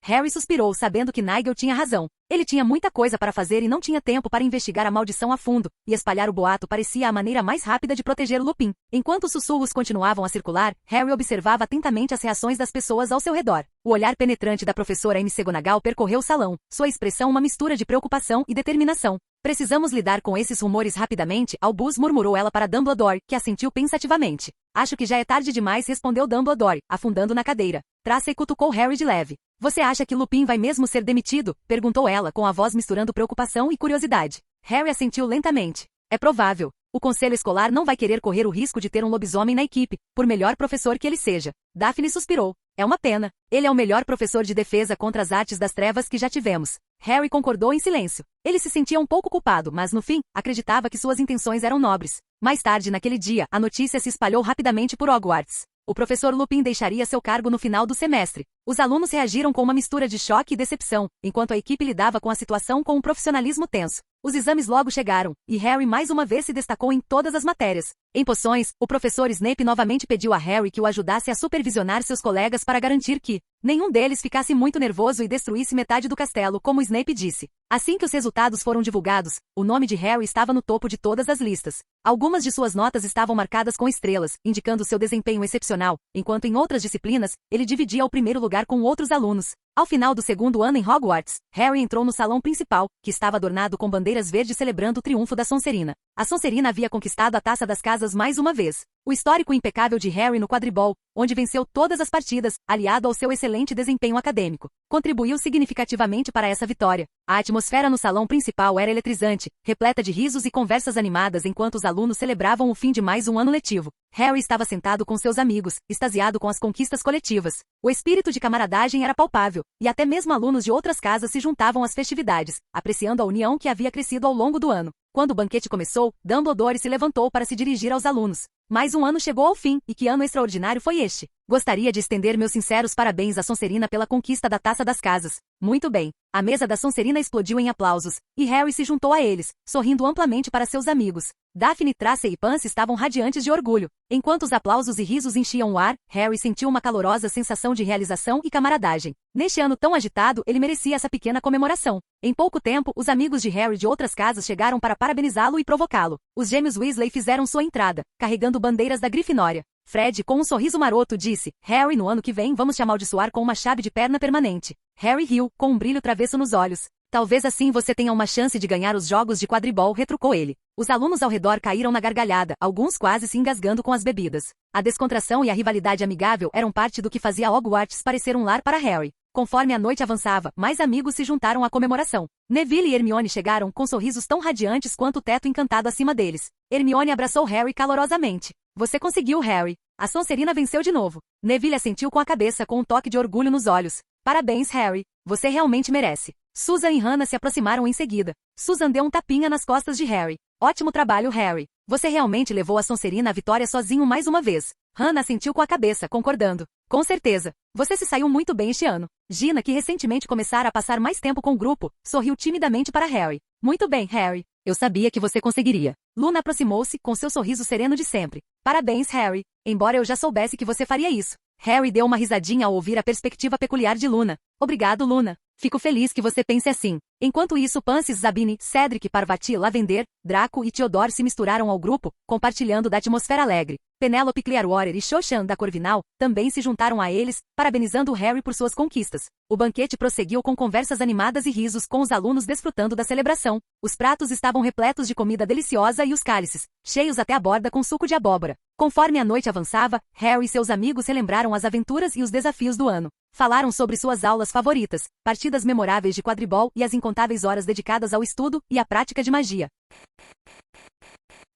Harry suspirou, sabendo que Nigel tinha razão. Ele tinha muita coisa para fazer e não tinha tempo para investigar a maldição a fundo, e espalhar o boato parecia a maneira mais rápida de proteger Lupin. Enquanto os sussurros continuavam a circular, Harry observava atentamente as reações das pessoas ao seu redor. O olhar penetrante da professora McGonagall percorreu o salão, sua expressão uma mistura de preocupação e determinação. Precisamos lidar com esses rumores rapidamente, Albus, murmurou ela para Dumbledore, que assentiu pensativamente. Acho que já é tarde demais, respondeu Dumbledore, afundando na cadeira. Tracey cutucou Harry de leve. Você acha que Lupin vai mesmo ser demitido? Perguntou ela, com a voz misturando preocupação e curiosidade. Harry assentiu lentamente. É provável. O conselho escolar não vai querer correr o risco de ter um lobisomem na equipe, por melhor professor que ele seja. Daphne suspirou. É uma pena. Ele é o melhor professor de defesa contra as artes das trevas que já tivemos. Harry concordou em silêncio. Ele se sentia um pouco culpado, mas no fim, acreditava que suas intenções eram nobres. Mais tarde naquele dia, a notícia se espalhou rapidamente por Hogwarts. O professor Lupin deixaria seu cargo no final do semestre. Os alunos reagiram com uma mistura de choque e decepção, enquanto a equipe lidava com a situação com um profissionalismo tenso. Os exames logo chegaram, e Harry mais uma vez se destacou em todas as matérias. Em poções, o professor Snape novamente pediu a Harry que o ajudasse a supervisionar seus colegas para garantir que nenhum deles ficasse muito nervoso e destruísse metade do castelo, como Snape disse. Assim que os resultados foram divulgados, o nome de Harry estava no topo de todas as listas. Algumas de suas notas estavam marcadas com estrelas, indicando seu desempenho excepcional, enquanto em outras disciplinas, ele dividia o primeiro lugar com outros alunos. Ao final do segundo ano em Hogwarts, Harry entrou no salão principal, que estava adornado com bandeiras verdes celebrando o triunfo da Sonserina. A Sonserina havia conquistado a Taça das Casas mais uma vez. O histórico impecável de Harry no quadribol, onde venceu todas as partidas, aliado ao seu excelente desempenho acadêmico, contribuiu significativamente para essa vitória. A atmosfera no salão principal era eletrizante, repleta de risos e conversas animadas enquanto os alunos celebravam o fim de mais um ano letivo. Harry estava sentado com seus amigos, extasiado com as conquistas coletivas. O espírito de camaradagem era palpável, e até mesmo alunos de outras casas se juntavam às festividades, apreciando a união que havia crescido ao longo do ano. Quando o banquete começou, Dumbledore se levantou para se dirigir aos alunos. Mais um ano chegou ao fim, e que ano extraordinário foi este? Gostaria de estender meus sinceros parabéns à Sonserina pela conquista da Taça das Casas. Muito bem. A mesa da Sonserina explodiu em aplausos, e Harry se juntou a eles, sorrindo amplamente para seus amigos. Daphne, Tracy e Pansy estavam radiantes de orgulho. Enquanto os aplausos e risos enchiam o ar, Harry sentiu uma calorosa sensação de realização e camaradagem. Neste ano tão agitado, ele merecia essa pequena comemoração. Em pouco tempo, os amigos de Harry de outras casas chegaram para parabenizá-lo e provocá-lo. Os gêmeos Weasley fizeram sua entrada, carregando bandeiras da Grifinória. Fred, com um sorriso maroto, disse: Harry, no ano que vem vamos te amaldiçoar com uma chave de perna permanente. Harry riu, com um brilho travesso nos olhos. Talvez assim você tenha uma chance de ganhar os jogos de quadribol, retrucou ele. Os alunos ao redor caíram na gargalhada, alguns quase se engasgando com as bebidas. A descontração e a rivalidade amigável eram parte do que fazia Hogwarts parecer um lar para Harry. Conforme a noite avançava, mais amigos se juntaram à comemoração. Neville e Hermione chegaram com sorrisos tão radiantes quanto o teto encantado acima deles. Hermione abraçou Harry calorosamente. Você conseguiu, Harry. A Sonserina venceu de novo. Neville assentiu com a cabeça com um toque de orgulho nos olhos. Parabéns, Harry. Você realmente merece. Susan e Hannah se aproximaram em seguida. Susan deu um tapinha nas costas de Harry. Ótimo trabalho, Harry. Você realmente levou a Sonserina à vitória sozinho mais uma vez. Hannah assentiu com a cabeça, concordando. Com certeza. Você se saiu muito bem este ano. Gina, que recentemente começara a passar mais tempo com o grupo, sorriu timidamente para Harry. Muito bem, Harry. Eu sabia que você conseguiria. Luna aproximou-se, com seu sorriso sereno de sempre. Parabéns, Harry. Embora eu já soubesse que você faria isso. Harry deu uma risadinha ao ouvir a perspectiva peculiar de Luna. Obrigado, Luna. Fico feliz que você pense assim. Enquanto isso, Pansy, Zabine, Cedric, Parvati, Lavender, Draco e Theodore se misturaram ao grupo, compartilhando da atmosfera alegre. Penélope Clearwater e Cho-Chan da Corvinal também se juntaram a eles, parabenizando Harry por suas conquistas. O banquete prosseguiu com conversas animadas e risos com os alunos desfrutando da celebração. Os pratos estavam repletos de comida deliciosa e os cálices, cheios até a borda com suco de abóbora. Conforme a noite avançava, Harry e seus amigos relembraram as aventuras e os desafios do ano. Falaram sobre suas aulas favoritas, partidas memoráveis de quadribol e as incontáveis horas dedicadas ao estudo e à prática de magia.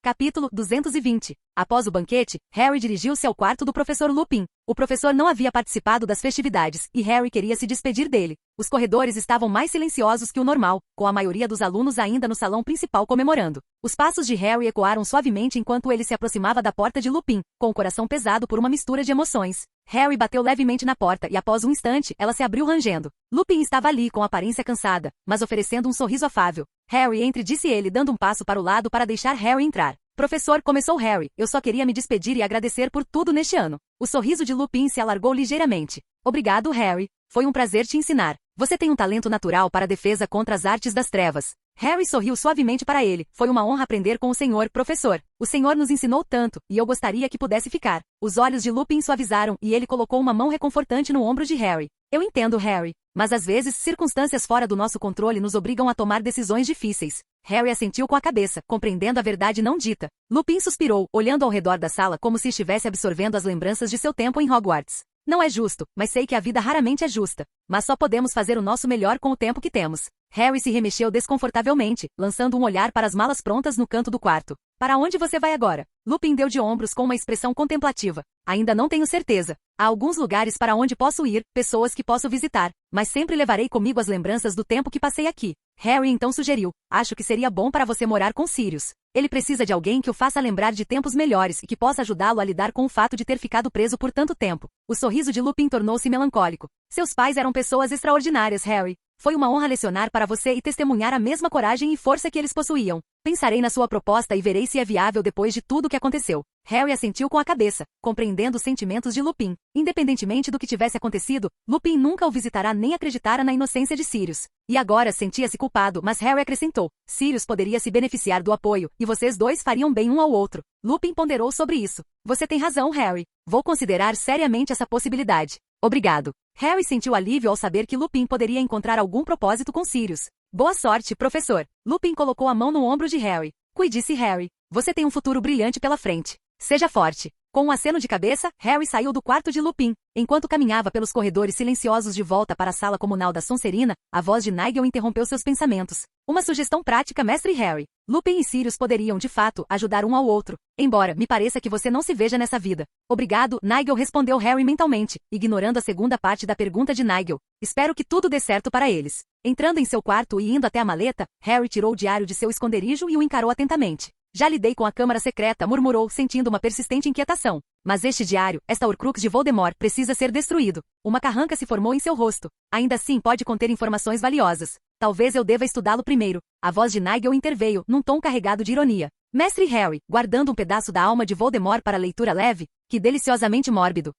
Capítulo 220. Após o banquete, Harry dirigiu-se ao quarto do professor Lupin. O professor não havia participado das festividades, e Harry queria se despedir dele. Os corredores estavam mais silenciosos que o normal, com a maioria dos alunos ainda no salão principal comemorando. Os passos de Harry ecoaram suavemente enquanto ele se aproximava da porta de Lupin, com o coração pesado por uma mistura de emoções. Harry bateu levemente na porta e após um instante, ela se abriu rangendo. Lupin estava ali com aparência cansada, mas oferecendo um sorriso afável. Harry, entre, disse ele dando um passo para o lado para deixar Harry entrar. Professor, começou Harry, eu só queria me despedir e agradecer por tudo neste ano. O sorriso de Lupin se alargou ligeiramente. Obrigado, Harry. Foi um prazer te ensinar. Você tem um talento natural para a defesa contra as artes das trevas. Harry sorriu suavemente para ele. Foi uma honra aprender com o senhor, professor. O senhor nos ensinou tanto, e eu gostaria que pudesse ficar. Os olhos de Lupin suavizaram e ele colocou uma mão reconfortante no ombro de Harry. Eu entendo, Harry. Mas às vezes, circunstâncias fora do nosso controle nos obrigam a tomar decisões difíceis. Harry assentiu com a cabeça, compreendendo a verdade não dita. Lupin suspirou, olhando ao redor da sala como se estivesse absorvendo as lembranças de seu tempo em Hogwarts. Não é justo, mas sei que a vida raramente é justa. Mas só podemos fazer o nosso melhor com o tempo que temos. Harry se remexeu desconfortavelmente, lançando um olhar para as malas prontas no canto do quarto. Para onde você vai agora? Lupin deu de ombros com uma expressão contemplativa. Ainda não tenho certeza. Há alguns lugares para onde posso ir, pessoas que posso visitar, mas sempre levarei comigo as lembranças do tempo que passei aqui. Harry então sugeriu, acho que seria bom para você morar com Sirius. Ele precisa de alguém que o faça lembrar de tempos melhores e que possa ajudá-lo a lidar com o fato de ter ficado preso por tanto tempo. O sorriso de Lupin tornou-se melancólico. Seus pais eram pessoas extraordinárias, Harry. Foi uma honra lecionar para você e testemunhar a mesma coragem e força que eles possuíam. Pensarei na sua proposta e verei se é viável depois de tudo o que aconteceu. Harry assentiu com a cabeça, compreendendo os sentimentos de Lupin. Independentemente do que tivesse acontecido, Lupin nunca o visitará nem acreditara na inocência de Sirius. E agora sentia-se culpado, mas Harry acrescentou: Sirius poderia se beneficiar do apoio, e vocês dois fariam bem um ao outro. Lupin ponderou sobre isso. Você tem razão, Harry. Vou considerar seriamente essa possibilidade. Obrigado. Harry sentiu alívio ao saber que Lupin poderia encontrar algum propósito com Sirius. Boa sorte, professor. Lupin colocou a mão no ombro de Harry. Cuide-se, Harry. Você tem um futuro brilhante pela frente. Seja forte. Com um aceno de cabeça, Harry saiu do quarto de Lupin. Enquanto caminhava pelos corredores silenciosos de volta para a sala comunal da Sonserina, a voz de Nigel interrompeu seus pensamentos. Uma sugestão prática, mestre Harry. Lupin e Sirius poderiam, de fato, ajudar um ao outro. Embora me pareça que você não se veja nessa vida. Obrigado, Nigel, respondeu Harry mentalmente, ignorando a segunda parte da pergunta de Nigel. Espero que tudo dê certo para eles. Entrando em seu quarto e indo até a maleta, Harry tirou o diário de seu esconderijo e o encarou atentamente. Já lidei com a câmara secreta, murmurou, sentindo uma persistente inquietação. Mas este diário, esta Horcrux de Voldemort, precisa ser destruído. Uma carranca se formou em seu rosto. Ainda assim pode conter informações valiosas. Talvez eu deva estudá-lo primeiro. A voz de Nigel interveio, num tom carregado de ironia. Mestre Harry, guardando um pedaço da alma de Voldemort para leitura leve, que deliciosamente mórbido.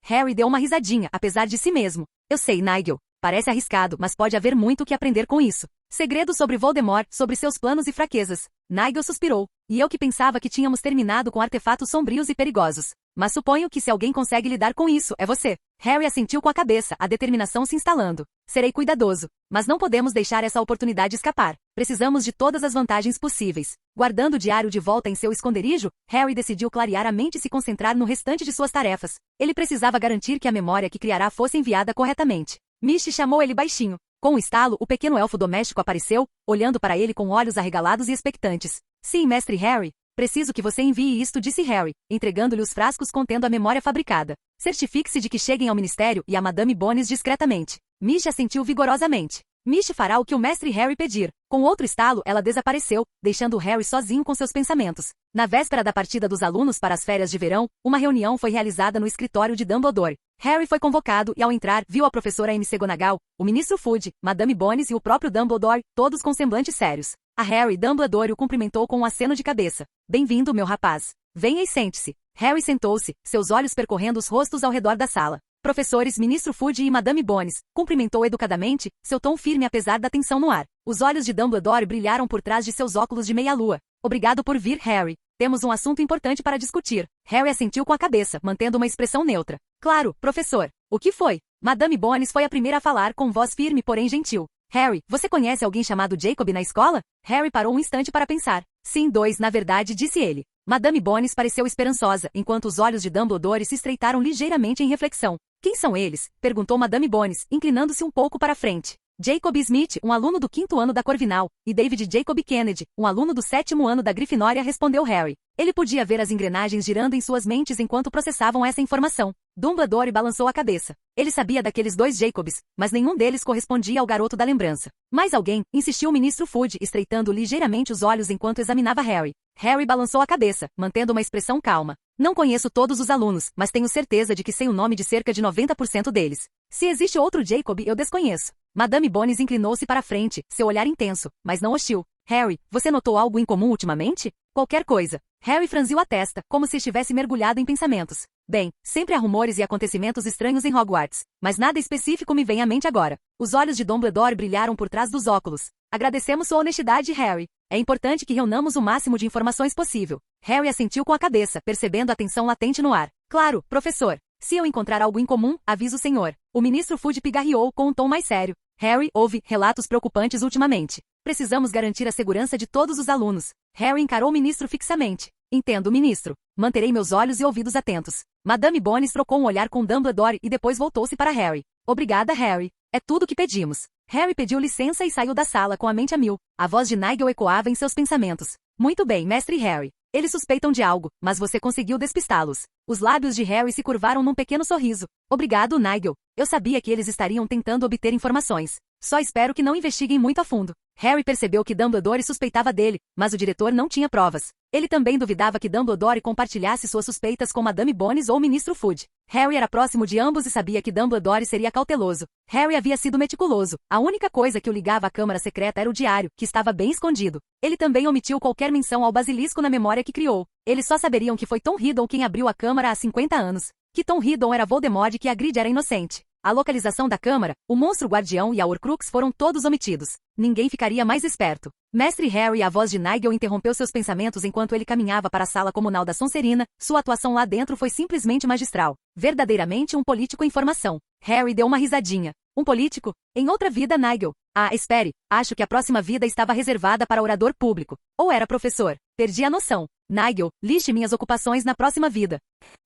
Harry deu uma risadinha, apesar de si mesmo. Eu sei, Nigel. Parece arriscado, mas pode haver muito que aprender com isso. Segredo sobre Voldemort, sobre seus planos e fraquezas. Nigel suspirou. E eu que pensava que tínhamos terminado com artefatos sombrios e perigosos. Mas suponho que se alguém consegue lidar com isso, é você. Harry assentiu com a cabeça, a determinação se instalando. Serei cuidadoso. Mas não podemos deixar essa oportunidade escapar. Precisamos de todas as vantagens possíveis. Guardando o diário de volta em seu esconderijo, Harry decidiu clarear a mente e se concentrar no restante de suas tarefas. Ele precisava garantir que a memória que criará fosse enviada corretamente. Mishi chamou ele baixinho. Com um estalo, o pequeno elfo doméstico apareceu, olhando para ele com olhos arregalados e expectantes. Sim, mestre Harry. Preciso que você envie isto, disse Harry, entregando-lhe os frascos contendo a memória fabricada. Certifique-se de que cheguem ao ministério e a Madame Bones discretamente. Mishi assentiu vigorosamente. Mishi fará o que o mestre Harry pedir. Com outro estalo, ela desapareceu, deixando Harry sozinho com seus pensamentos. Na véspera da partida dos alunos para as férias de verão, uma reunião foi realizada no escritório de Dumbledore. Harry foi convocado e, ao entrar, viu a professora McGonagall, o ministro Fudge, Madame Bones e o próprio Dumbledore, todos com semblantes sérios. A Harry, Dumbledore o cumprimentou com um aceno de cabeça. Bem-vindo, meu rapaz. Venha e sente-se. Harry sentou-se, seus olhos percorrendo os rostos ao redor da sala. Professores, ministro Fudge e Madame Bones, cumprimentou educadamente, seu tom firme apesar da tensão no ar. Os olhos de Dumbledore brilharam por trás de seus óculos de meia-lua. Obrigado por vir, Harry. Temos um assunto importante para discutir. Harry assentiu com a cabeça, mantendo uma expressão neutra. Claro, professor. O que foi? Madame Bones foi a primeira a falar com voz firme, porém gentil. Harry, você conhece alguém chamado Jacob na escola? Harry parou um instante para pensar. Sim, dois, na verdade, disse ele. Madame Bones pareceu esperançosa, enquanto os olhos de Dumbledore se estreitaram ligeiramente em reflexão. Quem são eles? Perguntou Madame Bones, inclinando-se um pouco para a frente. Jacob Smith, um aluno do 5º ano da Corvinal, e David Jacob Kennedy, um aluno do 7º ano da Grifinória, respondeu Harry. Ele podia ver as engrenagens girando em suas mentes enquanto processavam essa informação. Dumbledore balançou a cabeça. Ele sabia daqueles dois Jacobs, mas nenhum deles correspondia ao garoto da lembrança. Mais alguém, insistiu o ministro Fudge, estreitando ligeiramente os olhos enquanto examinava Harry. Harry balançou a cabeça, mantendo uma expressão calma. Não conheço todos os alunos, mas tenho certeza de que sei o nome de cerca de 90% deles. Se existe outro Jacob, eu desconheço. Madame Bones inclinou-se para a frente, seu olhar intenso, mas não hostil. Harry, você notou algo incomum ultimamente? Qualquer coisa. Harry franziu a testa, como se estivesse mergulhado em pensamentos. Bem, sempre há rumores e acontecimentos estranhos em Hogwarts, mas nada específico me vem à mente agora. Os olhos de Dumbledore brilharam por trás dos óculos. Agradecemos sua honestidade, Harry. É importante que reunamos o máximo de informações possível. Harry assentiu com a cabeça, percebendo a tensão latente no ar. Claro, professor. Se eu encontrar algo incomum, aviso o senhor. O ministro Fudge pigarreou com um tom mais sério. Harry, houve relatos preocupantes ultimamente. Precisamos garantir a segurança de todos os alunos. Harry encarou o ministro fixamente. Entendo, ministro. Manterei meus olhos e ouvidos atentos. Madame Bones trocou um olhar com Dumbledore e depois voltou-se para Harry. Obrigada, Harry. É tudo o que pedimos. Harry pediu licença e saiu da sala com a mente a mil. A voz de Nigel ecoava em seus pensamentos. Muito bem, mestre Harry. Eles suspeitam de algo, mas você conseguiu despistá-los. Os lábios de Harry se curvaram num pequeno sorriso. Obrigado, Nigel. Eu sabia que eles estariam tentando obter informações. Só espero que não investiguem muito a fundo. Harry percebeu que Dumbledore suspeitava dele, mas o diretor não tinha provas. Ele também duvidava que Dumbledore compartilhasse suas suspeitas com Madame Bones ou o Ministro Fudge. Harry era próximo de ambos e sabia que Dumbledore seria cauteloso. Harry havia sido meticuloso. A única coisa que o ligava à Câmara Secreta era o diário, que estava bem escondido. Ele também omitiu qualquer menção ao basilisco na memória que criou. Eles só saberiam que foi Tom Riddle quem abriu a Câmara há 50 anos. Que Tom Riddle era Voldemort e que Hagrid era inocente. A localização da Câmara, o monstro guardião e a Horcrux foram todos omitidos. Ninguém ficaria mais esperto. Mestre Harry, a voz de Nigel interrompeu seus pensamentos enquanto ele caminhava para a sala comunal da Sonserina. Sua atuação lá dentro foi simplesmente magistral. Verdadeiramente um político em formação. Harry deu uma risadinha. Um político? Em outra vida, Nigel. Ah, espere. Acho que a próxima vida estava reservada para orador público. Ou era professor. Perdi a noção. Nigel, liste minhas ocupações na próxima vida.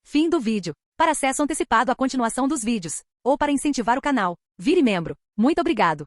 Fim do vídeo. Para acesso antecipado à continuação dos vídeos, ou para incentivar o canal, vire membro. Muito obrigado.